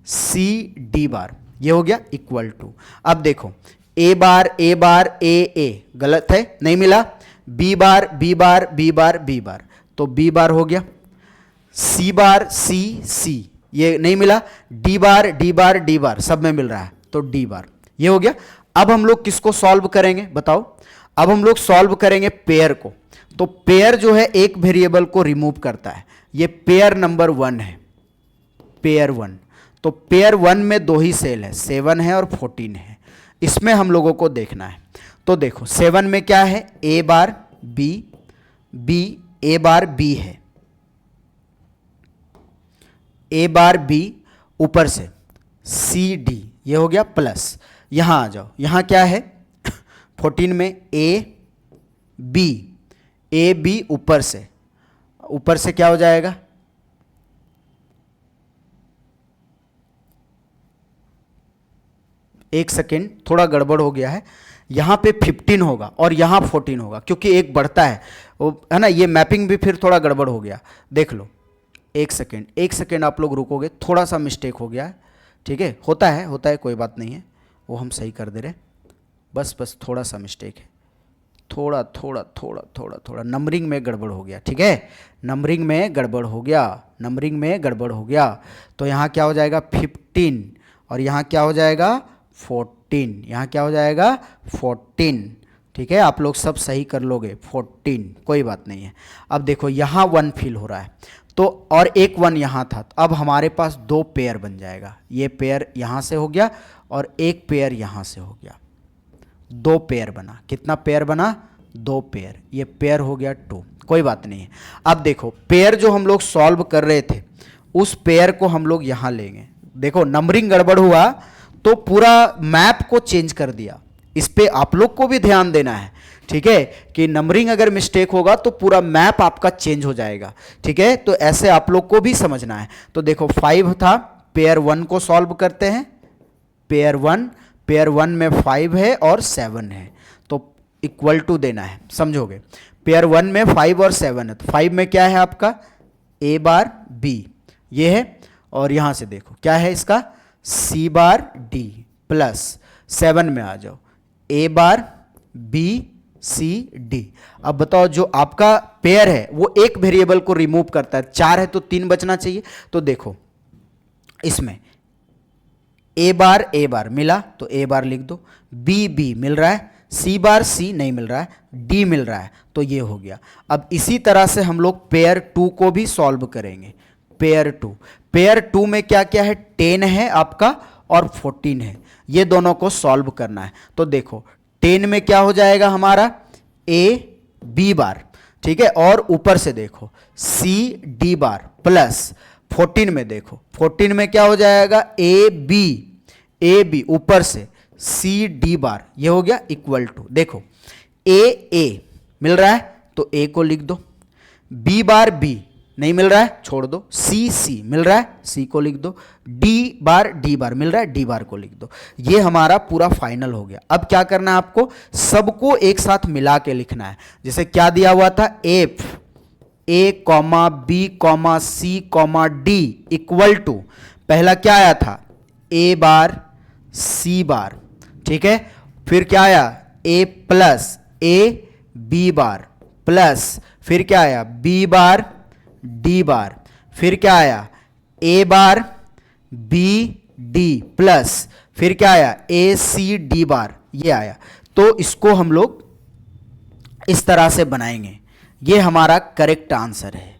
सी डी बार, ये हो गया इक्वल टू। अब देखो ए बार ए गलत है, नहीं मिला, b bar b bar b bar b bar, तो बी बार हो गया, सी बार सी ये नहीं मिला, डी बार सब में मिल रहा है तो डी बार, ये हो गया। अब हम लोग किसको सॉल्व करेंगे बताओ, अब हम लोग सॉल्व करेंगे पेयर को। तो पेयर जो है एक वेरिएबल को रिमूव करता है, ये पेयर नंबर 1 है, पेयर 1। तो पेयर 1 में 2 ही सेल है, 7 है और 14 है, इसमें हम लोगों को देखना है। तो देखो 7 में क्या है, ए बार बी ए बार बी है, ए बार बी ऊपर से सी डी, ये हो गया प्लस, यहां आ जाओ, यहां क्या है 14 में ए बी ऊपर से क्या हो जाएगा, एक सेकेंड थोड़ा गड़बड़ हो गया है, यहां पे 15 होगा और यहां 14 होगा क्योंकि एक बढ़ता है वो है ना, ये मैपिंग भी फिर थोड़ा गड़बड़ हो गया, देख लो। एक सेकेंड आप लोग रुकोगे, थोड़ा सा मिस्टेक हो गया है, ठीक है, होता है कोई बात नहीं है, वो हम सही कर दे रहे, बस थोड़ा सा मिस्टेक है, थोड़ा नंबरिंग में गड़बड़ हो गया, ठीक है, नंबरिंग में गड़बड़ हो गया। तो यहाँ क्या हो जाएगा 15 और यहाँ क्या हो जाएगा 14, यहाँ क्या हो जाएगा 14, ठीक है, आप लोग सब सही कर लोगे 14, कोई बात नहीं है। अब देखो यहाँ 1 फिल हो रहा है, तो और एक 1 यहाँ था, तो अब हमारे पास 2 पेयर बन जाएगा, ये पेयर यहाँ से हो गया और एक पेयर यहाँ से हो गया, 2 पेयर बना, कितना पेयर बना 2 पेयर, ये पेयर हो गया 2, कोई बात नहीं है। अब देखो पेयर जो हम लोग सॉल्व कर रहे थे उस पेयर को हम लोग यहाँ लेंगे, देखो नंबरिंग गड़बड़ हुआ तो पूरा मैप को चेंज कर दिया, इस पे आप लोग को भी ध्यान देना है, ठीक है, कि नंबरिंग अगर मिस्टेक होगा तो पूरा मैप आपका चेंज हो जाएगा, ठीक है, तो ऐसे आप लोग को भी समझना है। तो देखो 5 था, पेयर 1 को सॉल्व करते हैं, पेयर 1 में 5 है और 7 है, तो इक्वल टू देना है, समझोगे, पेयर 1 में 5 और 7 है, तो 5 में क्या है आपका ए बार बी, ये है, और यहां से देखो क्या है इसका सी बार डी प्लस 7 में आ जाओ ए बार बी सी डी। अब बताओ जो आपका पेयर है वो एक वेरिएबल को रिमूव करता है, 4 है तो 3 बचना चाहिए, तो देखो इसमें ए बार मिला तो ए बार लिख दो, बी मिल रहा है, सी बार सी नहीं मिल रहा है, डी मिल रहा है, तो ये हो गया। अब इसी तरह से हम लोग पेयर 2 को भी सॉल्व करेंगे, पेयर 2 में क्या क्या है 10 है आपका और 14 है, ये दोनों को सॉल्व करना है। तो देखो 10 में क्या हो जाएगा हमारा ए बी बार, ठीक है, और ऊपर से देखो सी डी बार प्लस 14 में देखो 14 में क्या हो जाएगा ए बी ऊपर से सी डी बार, ये हो गया इक्वल टू, देखो ए मिल रहा है तो ए को लिख दो, बी बार बी नहीं मिल रहा है छोड़ दो, सी मिल रहा है सी को लिख दो, डी बार मिल रहा है डी बार को लिख दो, ये हमारा पूरा फाइनल हो गया। अब क्या करना है आपको, सबको एक साथ मिला के लिखना है, जैसे क्या दिया हुआ था f a comma b comma c comma d equal to, पहला क्या आया था ए बार सी बार, ठीक है, फिर क्या आया A plus A B bar plus फिर क्या आया बी बार डी बार, फिर क्या आया ए बार बी डी प्लस फिर क्या आया ए सी डी बार, ये आया। तो इसको हम लोग इस तरह से बनाएंगे, ये हमारा करेक्ट आंसर है,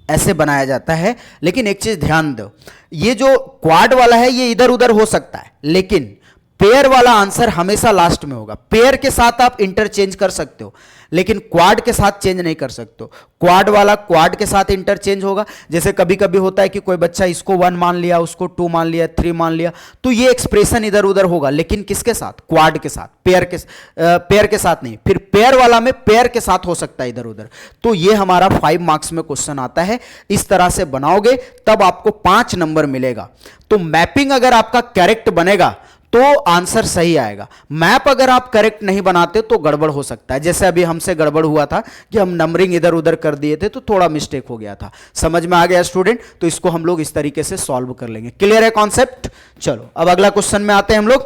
ऐसे बनाया जाता है। लेकिन एक चीज ध्यान दो, ये जो क्वाड वाला है ये इधर उधर हो सकता है, लेकिन पेयर वाला आंसर हमेशा लास्ट में होगा। पेयर के साथ आप इंटरचेंज कर सकते हो, लेकिन क्वाड के साथ चेंज नहीं कर सकते हो। क्वाड वाला क्वाड के साथ इंटरचेंज होगा। जैसे कभी कभी होता है कि कोई बच्चा इसको 1 मान लिया, उसको 2 मान लिया, 3 मान लिया, तो ये एक्सप्रेशन इधर उधर होगा, लेकिन किसके साथ? क्वाड के साथ, पेयर के साथ नहीं। फिर पेयर वाला में पेयर के साथ हो सकता है इधर उधर। तो ये हमारा 5 मार्क्स में क्वेश्चन आता है। इस तरह से बनाओगे तब आपको 5 नंबर मिलेगा। तो मैपिंग अगर आपका करेक्ट बनेगा तो आंसर सही आएगा। मैप अगर आप करेक्ट नहीं बनाते तो गड़बड़ हो सकता है। जैसे अभी हमसे गड़बड़ हुआ था कि हम नंबरिंग इधर उधर कर दिए थे, तो थोड़ा मिस्टेक हो गया था। समझ में आ गया स्टूडेंट? तो इसको हम लोग इस तरीके से सॉल्व कर लेंगे। क्लियर है कॉन्सेप्ट? चलो अब अगला क्वेश्चन में आते हैं हम लोग।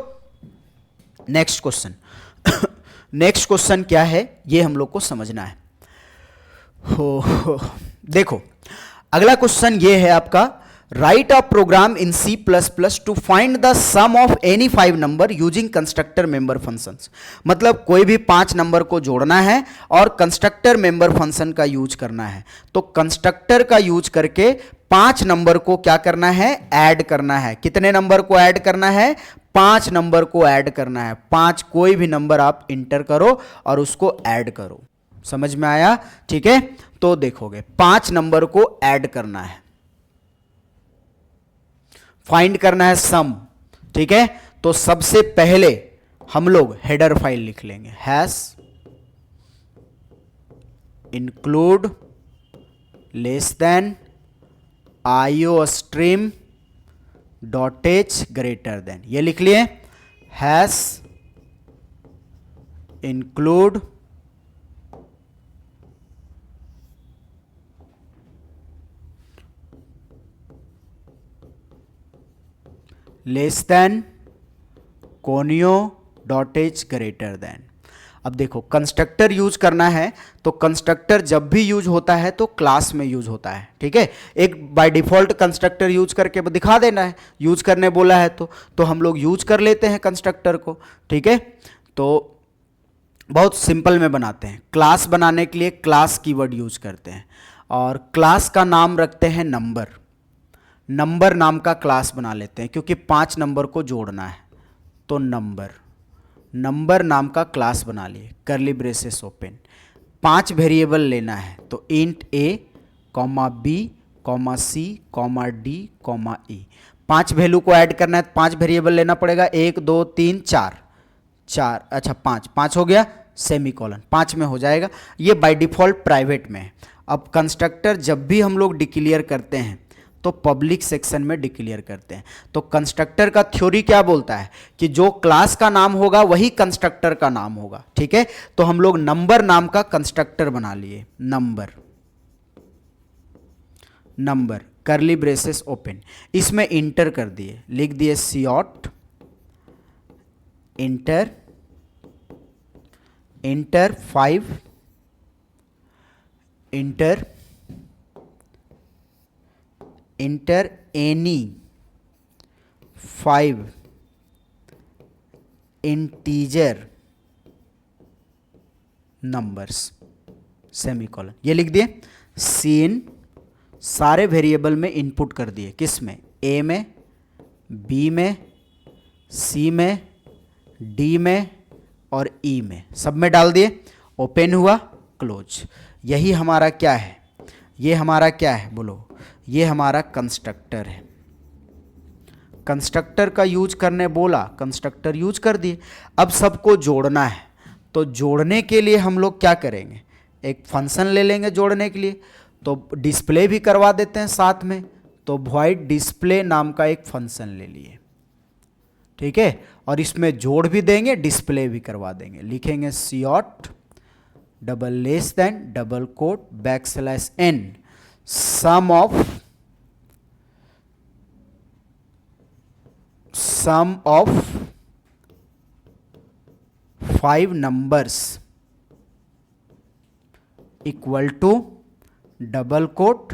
नेक्स्ट क्वेश्चन नेक्स्ट क्वेश्चन क्या है ये हम लोग को समझना है। देखो अगला क्वेश्चन ये है आपका, write a program in C++ to find the sum of any 5 number using constructor member functions. मतलब कोई भी 5 नंबर को जोड़ना है और कंस्ट्रक्टर मेंबर फंक्शन का यूज करना है। तो कंस्ट्रक्टर का यूज करके 5 नंबर को क्या करना है? ऐड करना है। कितने नंबर को ऐड करना है? 5 नंबर को ऐड करना है। 5 कोई भी नंबर आप इंटर करो और उसको ऐड करो। समझ में आया? ठीक है, तो देखोगे 5 नंबर को ऐड करना है, फाइंड करना है सम। ठीक है, तो सबसे पहले हम लोग हेडर फाइल लिख लेंगे, hash include less than iostream dot H greater than, ये लिख लिए। Hash include less than conio dot H greater than. अब देखो कंस्ट्रक्टर यूज करना है, तो कंस्ट्रक्टर जब भी यूज होता है तो क्लास में यूज होता है। ठीक है, एक बाय डिफॉल्ट कंस्ट्रक्टर यूज करके दिखा देना है, यूज करने बोला है तो हम लोग यूज कर लेते हैं कंस्ट्रक्टर को। ठीक है, तो बहुत सिंपल में बनाते हैं। क्लास बनाने के लिए क्लास कीवर्ड यूज करते हैं और क्लास का नाम रखते हैं नंबर। नंबर नाम का क्लास बना लेते हैं क्योंकि 5 नंबर को जोड़ना है, तो नंबर नाम का क्लास बना लिए, करली ब्रेसेस ओपन। 5 वेरिएबल लेना है, तो int a, b, c, d, e। 5 value को ऐड करना है, 5 वेरिएबल लेना पड़ेगा। 1 2 3 4, अच्छा 5 हो गया, सेमीकोलन 5 में हो जाएगा। ये बाय डिफॉल्ट प्राइवेट में है। अब कंस्ट्रक्टर जब भी हम लोग डिक्लेयर करते हैं तो पब्लिक सेक्शन में डिक्लेयर करते हैं। तो कंस्ट्रक्टर का थ्योरी क्या बोलता है कि जो क्लास का नाम होगा वही कंस्ट्रक्टर का नाम होगा। ठीक है, तो हम लोग नंबर नाम का कंस्ट्रक्टर बना लिए। नंबर करली ब्रेसेस ओपन, इसमें इंटर कर दिए, लिख दिए cout enter 5 enter any 5 integer numbers, semicolon. ये लिख दिए। सीन सारे वेरिएबल में इनपुट कर दिए, किस में? ए में, बी में, सी में, डी में और ई में, सब में डाल दिए। ओपन हुआ, क्लोज। यही हमारा क्या है? ये हमारा क्या है बोलो? ये हमारा कंस्ट्रक्टर है। कंस्ट्रक्टर का यूज करने बोला, कंस्ट्रक्टर यूज कर दिए। अब सबको जोड़ना है, तो जोड़ने के लिए हम लोग क्या करेंगे? एक फंक्शन ले लेंगे जोड़ने के लिए, तो डिस्प्ले भी करवा देते हैं साथ में। तो वॉइड डिस्प्ले नाम का एक फंक्शन ले लिए। ठीक है, और इसमें जोड़ भी देंगे, डिस्प्ले भी करवा देंगे। लिखेंगे cout double less than double quote \n sum of 5 numbers equal to double quote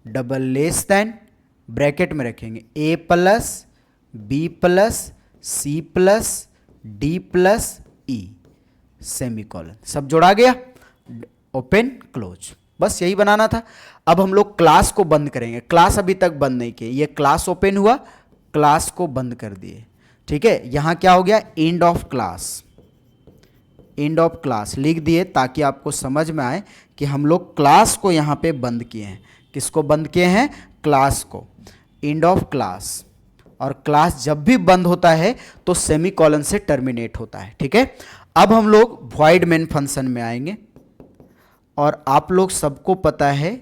double less than, bracket में रखेंगे a plus b plus c plus d plus e, semicolon. सब जोड़ा गया, ओपन क्लोज। बस यही बनाना था। अब हम लोग क्लास को बंद करेंगे। क्लास अभी तक बंद नहीं किए, ये क्लास ओपन हुआ, क्लास को बंद कर दिए। ठीक है, यहां क्या हो गया, end of class, end of class लिख दिए ताकि आपको समझ में आए कि हम लोग क्लास को यहां पे बंद किए हैं। किसको बंद किए हैं, क्लास को, एंड ऑफ क्लास। और क्लास जब भी बंद होता है तो सेमीकोलन से टर्मिनेट होता है। ठीक है, अब हम लोग वॉइड मेन फंक्शन में आएंगे और आप लोग सबको पता है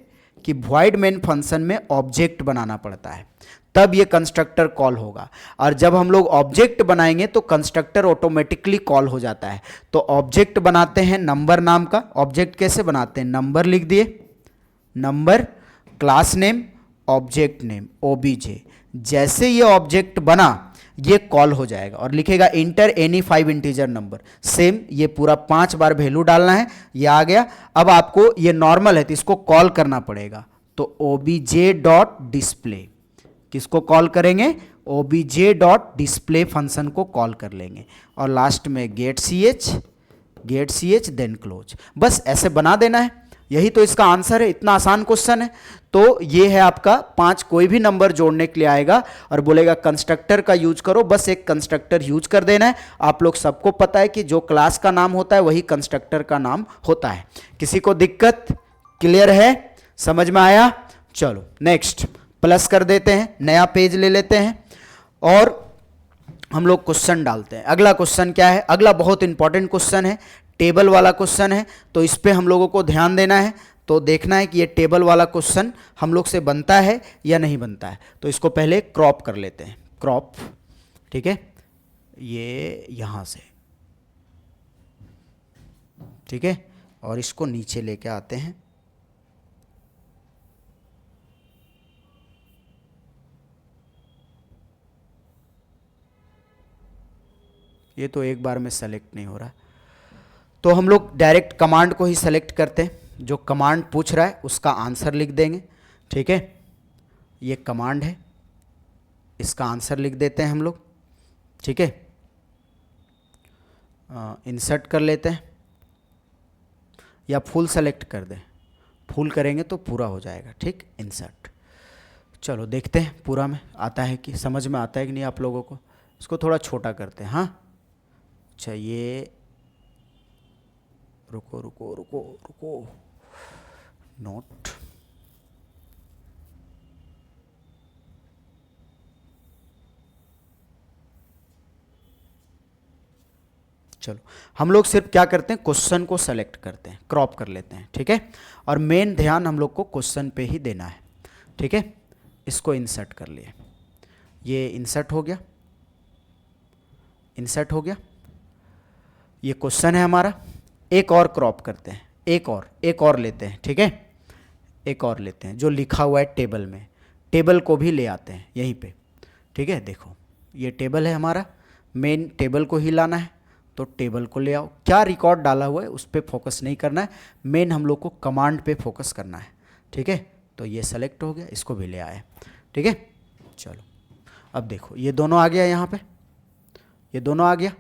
कि वॉइड मेन फंक्शन में ऑब्जेक्ट बनाना पड़ता है, तब ये कंस्ट्रक्टर कॉल होगा। और जब हम लोग ऑब्जेक्ट बनाएंगे तो कंस्ट्रक्टर ऑटोमेटिकली कॉल हो जाता है। तो ऑब्जेक्ट बनाते हैं नंबर नाम का। ऑब्जेक्ट कैसे बनाते हैं, नंबर लिख दिए, number, class name, object name, OBJ. जैसे ये ऑब्जेक्ट बना ये कॉल हो जाएगा और लिखेगा inter any 5 integer number. Same ये पूरा 5 बार वैल्यू डालना है, ये आ गया। अब आपको ये नॉर्मल है तो इसको कॉल करना पड़ेगा, तो ओबीजे डॉट डिस्प्ले, किसको कॉल करेंगे, ओबीजे डॉट डिस्प्ले फंक्शन को कॉल कर लेंगे और लास्ट में get c h then close. बस ऐसे बना देना है, यही तो इसका आंसर है। इतना आसान क्वेश्चन है। तो ये है आपका 5, कोई भी नंबर जोड़ने के लिए आएगा और बोलेगा कंस्ट्रक्टर का यूज करो, बस एक कंस्ट्रक्टर यूज कर देना है। आप लोग सबको पता है कि जो क्लास का नाम होता है वही कंस्ट्रक्टर का नाम होता है। किसी को दिक्कत, क्लियर है, समझ में आया? चलो नेक्स्ट प्लस कर देते हैं, नया पेज ले लेते हैं और हम लोग क्वेश्चन डालते हैं। अगला क्वेश्चन क्या है, अगला बहुत इंपॉर्टेंट क्वेश्चन है, टेबल वाला क्वेश्चन है, तो इस पे हम लोगों को ध्यान देना है। तो देखना है कि ये टेबल वाला क्वेश्चन हम लोग से बनता है या नहीं बनता है। तो इसको पहले क्रॉप कर लेते हैं, क्रॉप, ठीक है, ये यहां से, ठीक है, और इसको नीचे लेके आते हैं। ये तो एक बार में सेलेक्ट नहीं हो रहा, तो हम लोग डायरेक्ट कमांड को ही सेलेक्ट करते हैं। जो कमांड पूछ रहा है उसका आंसर लिख देंगे। ठीक है, ये कमांड है, इसका आंसर लिख देते हैं हम लोग। ठीक है, इंसर्ट कर लेते हैं या फुल सेलेक्ट कर दें, फुल करेंगे तो पूरा हो जाएगा। ठीक, इंसर्ट। चलो देखते हैं पूरा में आता है कि, समझ में आता है कि नहीं आप लोगों को। इसको थोड़ा छोटा करते हैं। हाँ, अच्छा, ये रुको रुको रुको रुको, नोट, चलो हम लोग सिर्फ क्या करते हैं, क्वेश्चन को सेलेक्ट करते हैं, क्रॉप कर लेते हैं। ठीक है, और मेन ध्यान हम लोग को क्वेश्चन पे ही देना है। ठीक है, इसको इंसर्ट कर लिए, ये इंसर्ट हो गया, इंसर्ट हो गया। ये क्वेश्चन है हमारा। एक और क्रॉप करते हैं, एक और लेते हैं। ठीक है, एक और लेते हैं जो लिखा हुआ है टेबल में, टेबल को भी ले आते हैं यहीं पे। ठीक है, देखो ये टेबल है हमारा, मेन टेबल को ही लाना है, तो टेबल को ले आओ। क्या रिकॉर्ड डाला हुआ है उस पर फोकस नहीं करना है, मेन हम लोग को कमांड पे फोकस करना है। ठीक है, तो ये सेलेक्ट हो गया, इसको भी ले आए। ठीक है, चलो अब देखो ये दोनों आ गया, यहाँ पे ये दोनों आ गया।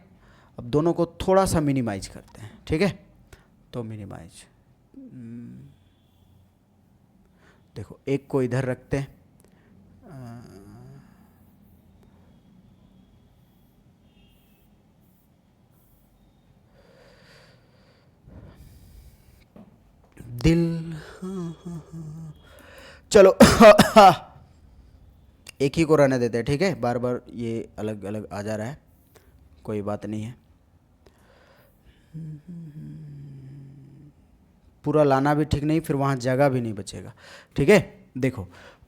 अब दोनों को थोड़ा सा मिनिमाइज करते हैं। ठीक है, तो मिनिमाइज, देखो एक को इधर रखते हैं, दिल, चलो एक ही को रहने देते हैं। ठीक है, बार बार ये अलग अलग आ जा रहा है, कोई बात नहीं है। पूरा लाना भी ठीक नहीं, फिर वहां जगह भी नहीं बचेगा। ठीक है, देखो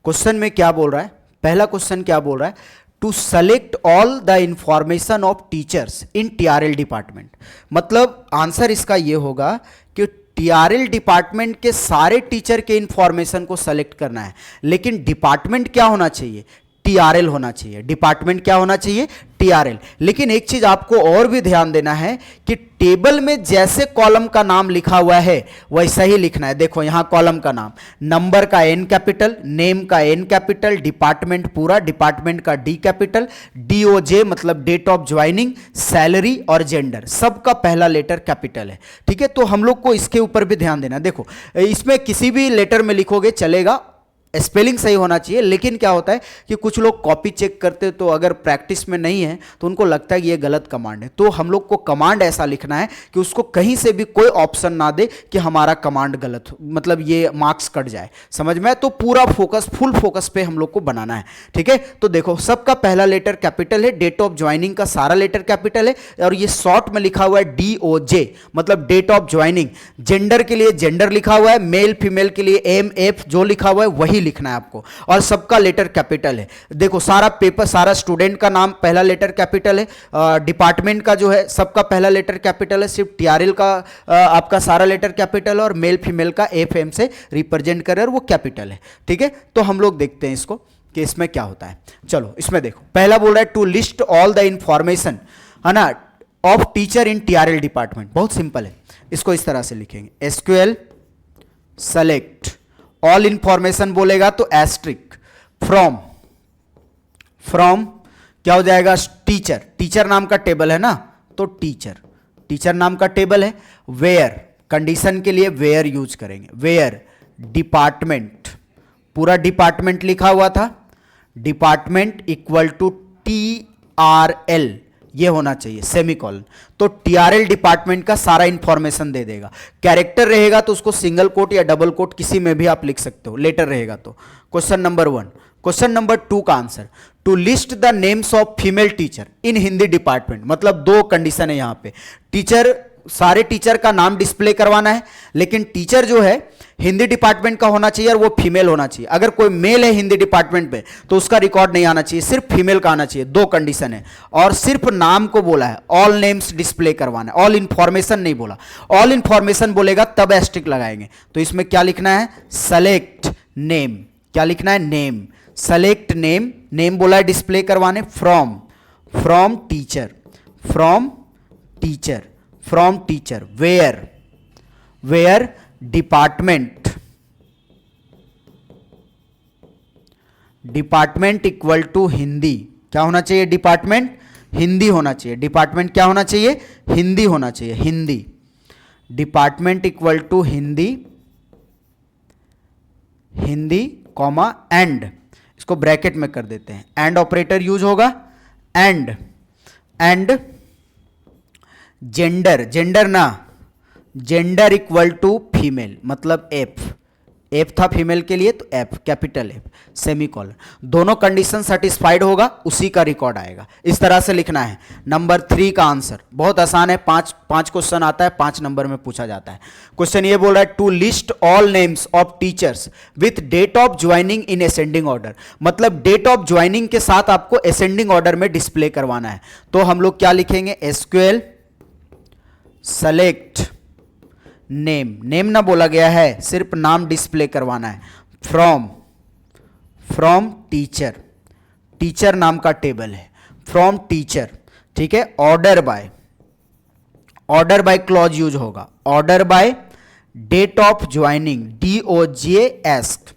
क्वेश्चन में क्या बोल रहा है, पहला क्वेश्चन क्या बोल रहा है, to select all the information of teachers in TRL department. मतलब आंसर इसका ये होगा कि टीआरएल डिपार्टमेंट के सारे टीचर के इंफॉर्मेशन को सेलेक्ट करना है, लेकिन डिपार्टमेंट क्या होना चाहिए, टीआरएल होना चाहिए। डिपार्टमेंट क्या होना चाहिए, टीआरएल। लेकिन एक चीज आपको और भी ध्यान देना है कि टेबल में जैसे कॉलम का नाम लिखा हुआ है वैसा ही लिखना है। देखो यहां कॉलम का नाम, नंबर का एन कैपिटल, नेम का एन कैपिटल, डिपार्टमेंट पूरा, डिपार्टमेंट का डी कैपिटल, डीओजे मतलब डेट ऑफ ज्वाइनिंग, सैलरी और जेंडर, सबका पहला लेटर कैपिटल है। ठीक है, तो हम लोग को इसके ऊपर भी ध्यान देना। देखो इसमें किसी भी लेटर में लिखोगे चलेगा, स्पेलिंग सही होना चाहिए। लेकिन क्या होता है कि कुछ लोग कॉपी चेक करते तो अगर प्रैक्टिस में नहीं है तो उनको लगता है कि ये गलत कमांड है। तो हम लोग को कमांड ऐसा लिखना है कि उसको कहीं से भी कोई ऑप्शन ना दे कि हमारा कमांड गलत हो, मतलब ये मार्क्स कट जाए, समझ में। तो पूरा फोकस, फुल फोकस पे हम लोग को बनाना है, ठीक है। तो देखो सबका पहला लेटर कैपिटल है, डेट ऑफ ज्वाइनिंग का सारा लेटर कैपिटल है, और ये शॉर्ट में लिखा हुआ है DOJ, मतलब डेट ऑफ ज्वाइनिंग। जेंडर के लिए जेंडर लिखा हुआ है, मेल फीमेल के लिए MF जो लिखा हुआ है वही लिखना है आपको, और सबका लेटर कैपिटल है। देखो सारा पेपर, सारा स्टूडेंट का नाम पहला लेटर कैपिटल है, डिपार्टमेंट का जो है सबका पहला लेटर कैपिटल है, सिर्फ TRL का आपका सारा लेटर कैपिटल है, और मेल फीमेल का FM से रिप्रेजेंट करे और वो कैपिटल है, ठीक है। तो हम लोग देखते हैं इसको कि इसमें क्या होता है। चलो इसमें देखो, पहला बोल रहा है to list all the information, है ना, of teacher in TRL department. बहुत सिंपल है, इसको इस तरह से लिखेंगे, SQL सेलेक्ट ऑल इंफॉर्मेशन बोलेगा तो एस्ट्रिक, फ्रॉम, फ्रॉम क्या हो जाएगा, टीचर, टीचर नाम का टेबल है ना, तो टीचर, टीचर नाम का टेबल है। वेयर, कंडीशन के लिए वेयर यूज करेंगे, वेयर डिपार्टमेंट, पूरा डिपार्टमेंट लिखा हुआ था, डिपार्टमेंट इक्वल टू TRL, ये होना चाहिए सेमीकोलन। तो TRL डिपार्टमेंट का सारा इंफॉर्मेशन दे देगा। कैरेक्टर रहेगा तो उसको सिंगल कोट या डबल कोट किसी में भी आप लिख सकते हो, लेटर रहेगा तो। Question number 1। क्वेश्चन नंबर 2 का answer, to list the names of female teacher in Hindi department. मतलब दो कंडीशन है यहां पे, टीचर, सारे टीचर का नाम डिस्प्ले करवाना है, लेकिन टीचर जो है हिंदी डिपार्टमेंट का होना चाहिए और वो फीमेल होना चाहिए। अगर कोई मेल है हिंदी डिपार्टमेंट में तो उसका रिकॉर्ड नहीं आना चाहिए, सिर्फ फीमेल का आना चाहिए। दो कंडीशन है, और सिर्फ नाम को बोला है, ऑल नेम्स डिस्प्ले करवाना है, ऑल इंफॉर्मेशन नहीं बोला। ऑल इंफॉर्मेशन बोलेगा तब एस्ट्रिक लगाएंगे। तो इसमें क्या लिखना है, सेलेक्ट नेम, क्या लिखना है, नेम, सेलेक्ट नेम, नेम बोला है डिस्प्ले करवाने, from, from teacher, from teacher, from teacher, where, where department, department equal to Hindi, क्या होना चाहिए, डिपार्टमेंट हिंदी होना चाहिए, डिपार्टमेंट क्या होना चाहिए, हिंदी होना चाहिए, Hindi, department equal to Hindi, Hindi comma and, इसको ब्रैकेट में कर देते हैं, एंड ऑपरेटर यूज होगा, एंड, एंड जेंडर, जेंडर ना, जेंडर इक्वल टू फीमेल, मतलब F, F था फीमेल के लिए तो F, कैपिटल F, सेमीकोलन। दोनों कंडीशन सेटिस्फाइड होगा उसी का रिकॉर्ड आएगा। इस तरह से लिखना है। नंबर 3 का आंसर बहुत आसान है, पांच क्वेश्चन आता है, 5 नंबर में पूछा जाता है। क्वेश्चन ये बोल रहा है to list all names of teachers with date of joining in ascending order. मतलब डेट ऑफ ज्वाइनिंग के साथ आपको असेंडिंग ऑर्डर में डिस्प्ले करवाना है। तो हम लोग क्या लिखेंगे, SQL सेलेक्ट नेम, नेम ना बोला गया है, सिर्फ नाम डिस्प्ले करवाना है, फ्रॉम, फ्रॉम टीचर, टीचर नाम का टेबल है, फ्रॉम टीचर, ठीक है। Order by, order by clause use होगा, order by date of joining, DOJ asc,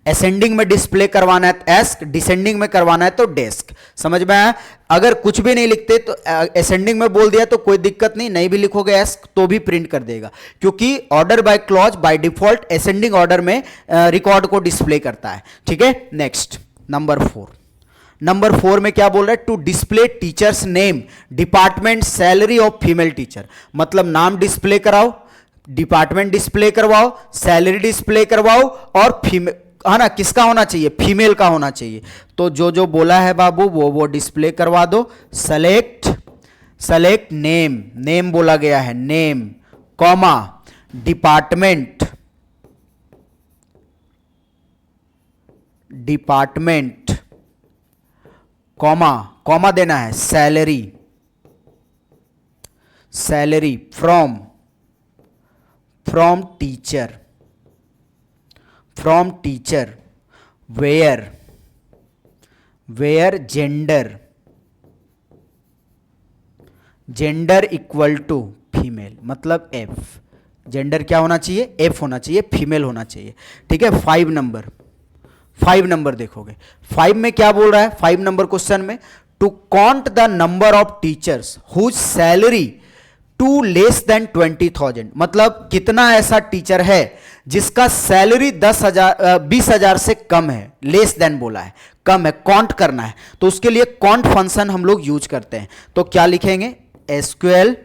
ascending में डिस्प्ले करवाना है तो एस्क, डिसेंडिंग में करवाना है तो डेस्क। समझ में आया। अगर कुछ भी नहीं लिखते तो असेंडिंग में बोल दिया तो कोई दिक्कत नहीं, नहीं भी लिखोगे एस्क तो भी प्रिंट कर देगा, क्योंकि order by clause by default ascending order में रिकॉर्ड को डिस्प्ले करता है, ठीक है। Next number 4। नंबर 4 में क्या बोल रहा है, to display teachers name, department, salary of female teacher. मतलब नाम डिस्प्ले कराओ, डिपार्टमेंट डिस्प्ले करवाओ, सैलरी डिस्प्ले करवाओ, और फीमेल, है ना, किसका होना चाहिए, फीमेल का होना चाहिए। तो जो जो बोला है बाबू वो डिस्प्ले करवा दो। सेलेक्ट, सेलेक्ट नेम, नेम बोला गया है, name comma department, department comma, comma देना है, salary, salary from, from teacher, from teacher, where, where gender, gender equal to female, मतलब F, जेंडर क्या होना चाहिए, F होना चाहिए, फीमेल होना चाहिए, ठीक है। 5 नंबर, 5 नंबर देखोगे, 5 में क्या बोल रहा है, 5 नंबर क्वेश्चन में to count the number of teachers whose salary to less than 20,000, मतलब कितना ऐसा टीचर है जिसका सैलरी 20,000 से कम है, लेस देन बोला है, कम है, काउंट करना है, तो उसके लिए काउंट फंक्शन हम लोग यूज करते हैं। तो क्या लिखेंगे, SQL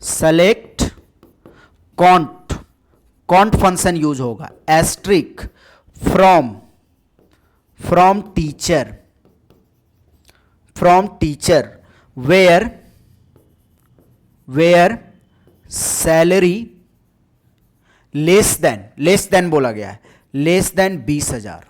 select count, count function use होगा, asterisk from teacher where salary less than बोला गया है, लेस देन 20,000,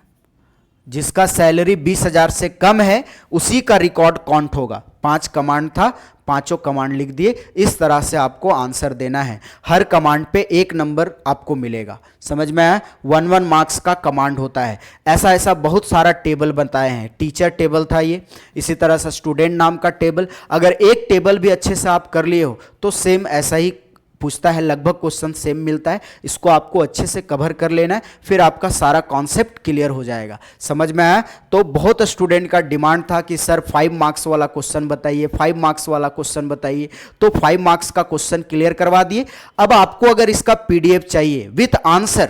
जिसका सैलरी 20,000 से कम है उसी का रिकॉर्ड काउंट होगा। 5 कमांड था, पांचों कमांड लिख दिए। इस तरह से आपको आंसर देना है, हर कमांड पे 1 नंबर आपको मिलेगा। समझ में आया? 1 मार्क्स का कमांड होता है। ऐसा बहुत सारा टेबल बताए हैं, टीचर टेबल था ये, इसी तरह से स्टूडेंट नाम का टेबल। अगर एक टेबल भी अच्छे से आप कर लिए हो तो सेम ऐसा ही पूछता है, लगभग क्वेश्चन सेम मिलता है। इसको आपको अच्छे से कवर कर लेना है, फिर आपका सारा कॉन्सेप्ट क्लियर हो जाएगा। समझ में आया? तो बहुत स्टूडेंट का डिमांड था कि सर 5 मार्क्स वाला क्वेश्चन बताइए, 5 मार्क्स वाला क्वेश्चन बताइए, तो 5 मार्क्स का क्वेश्चन क्लियर करवा दिए। अब आपको अगर इसका पीडीएफ चाहिए विथ आंसर,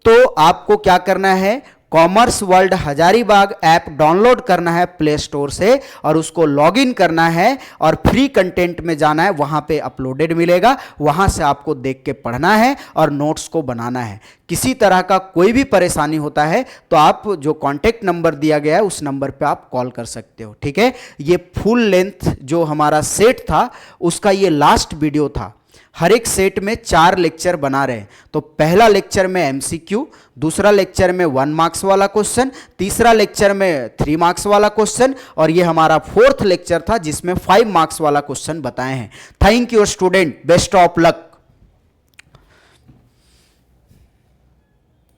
तो आपको क्या करना है, commerce world Hazaribagh app download करना है प्ले स्टोर से, और उसको लॉगिन करना है और फ्री कंटेंट में जाना है, वहां पे अपलोडेड मिलेगा, वहां से आपको देख के पढ़ना है और नोट्स को बनाना है। किसी तरह का कोई भी परेशानी होता है तो आप जो कॉन्टेक्ट नंबर दिया गया है उस नंबर पे आप कॉल कर सकते हो। ठीक है, ये फुल लेंथ जो हमारा सेट था उसका ये लास्ट वीडियो था। हर एक सेट में 4 लेक्चर बना रहे हैं। तो पहला लेक्चर में एमसीक्यू, दूसरा लेक्चर में 1 मार्क्स वाला क्वेश्चन, तीसरा लेक्चर में 3 मार्क्स वाला क्वेश्चन, और ये हमारा 4th लेक्चर था जिसमें 5 मार्क्स वाला क्वेश्चन बताए हैं। Thank you student, best of luck.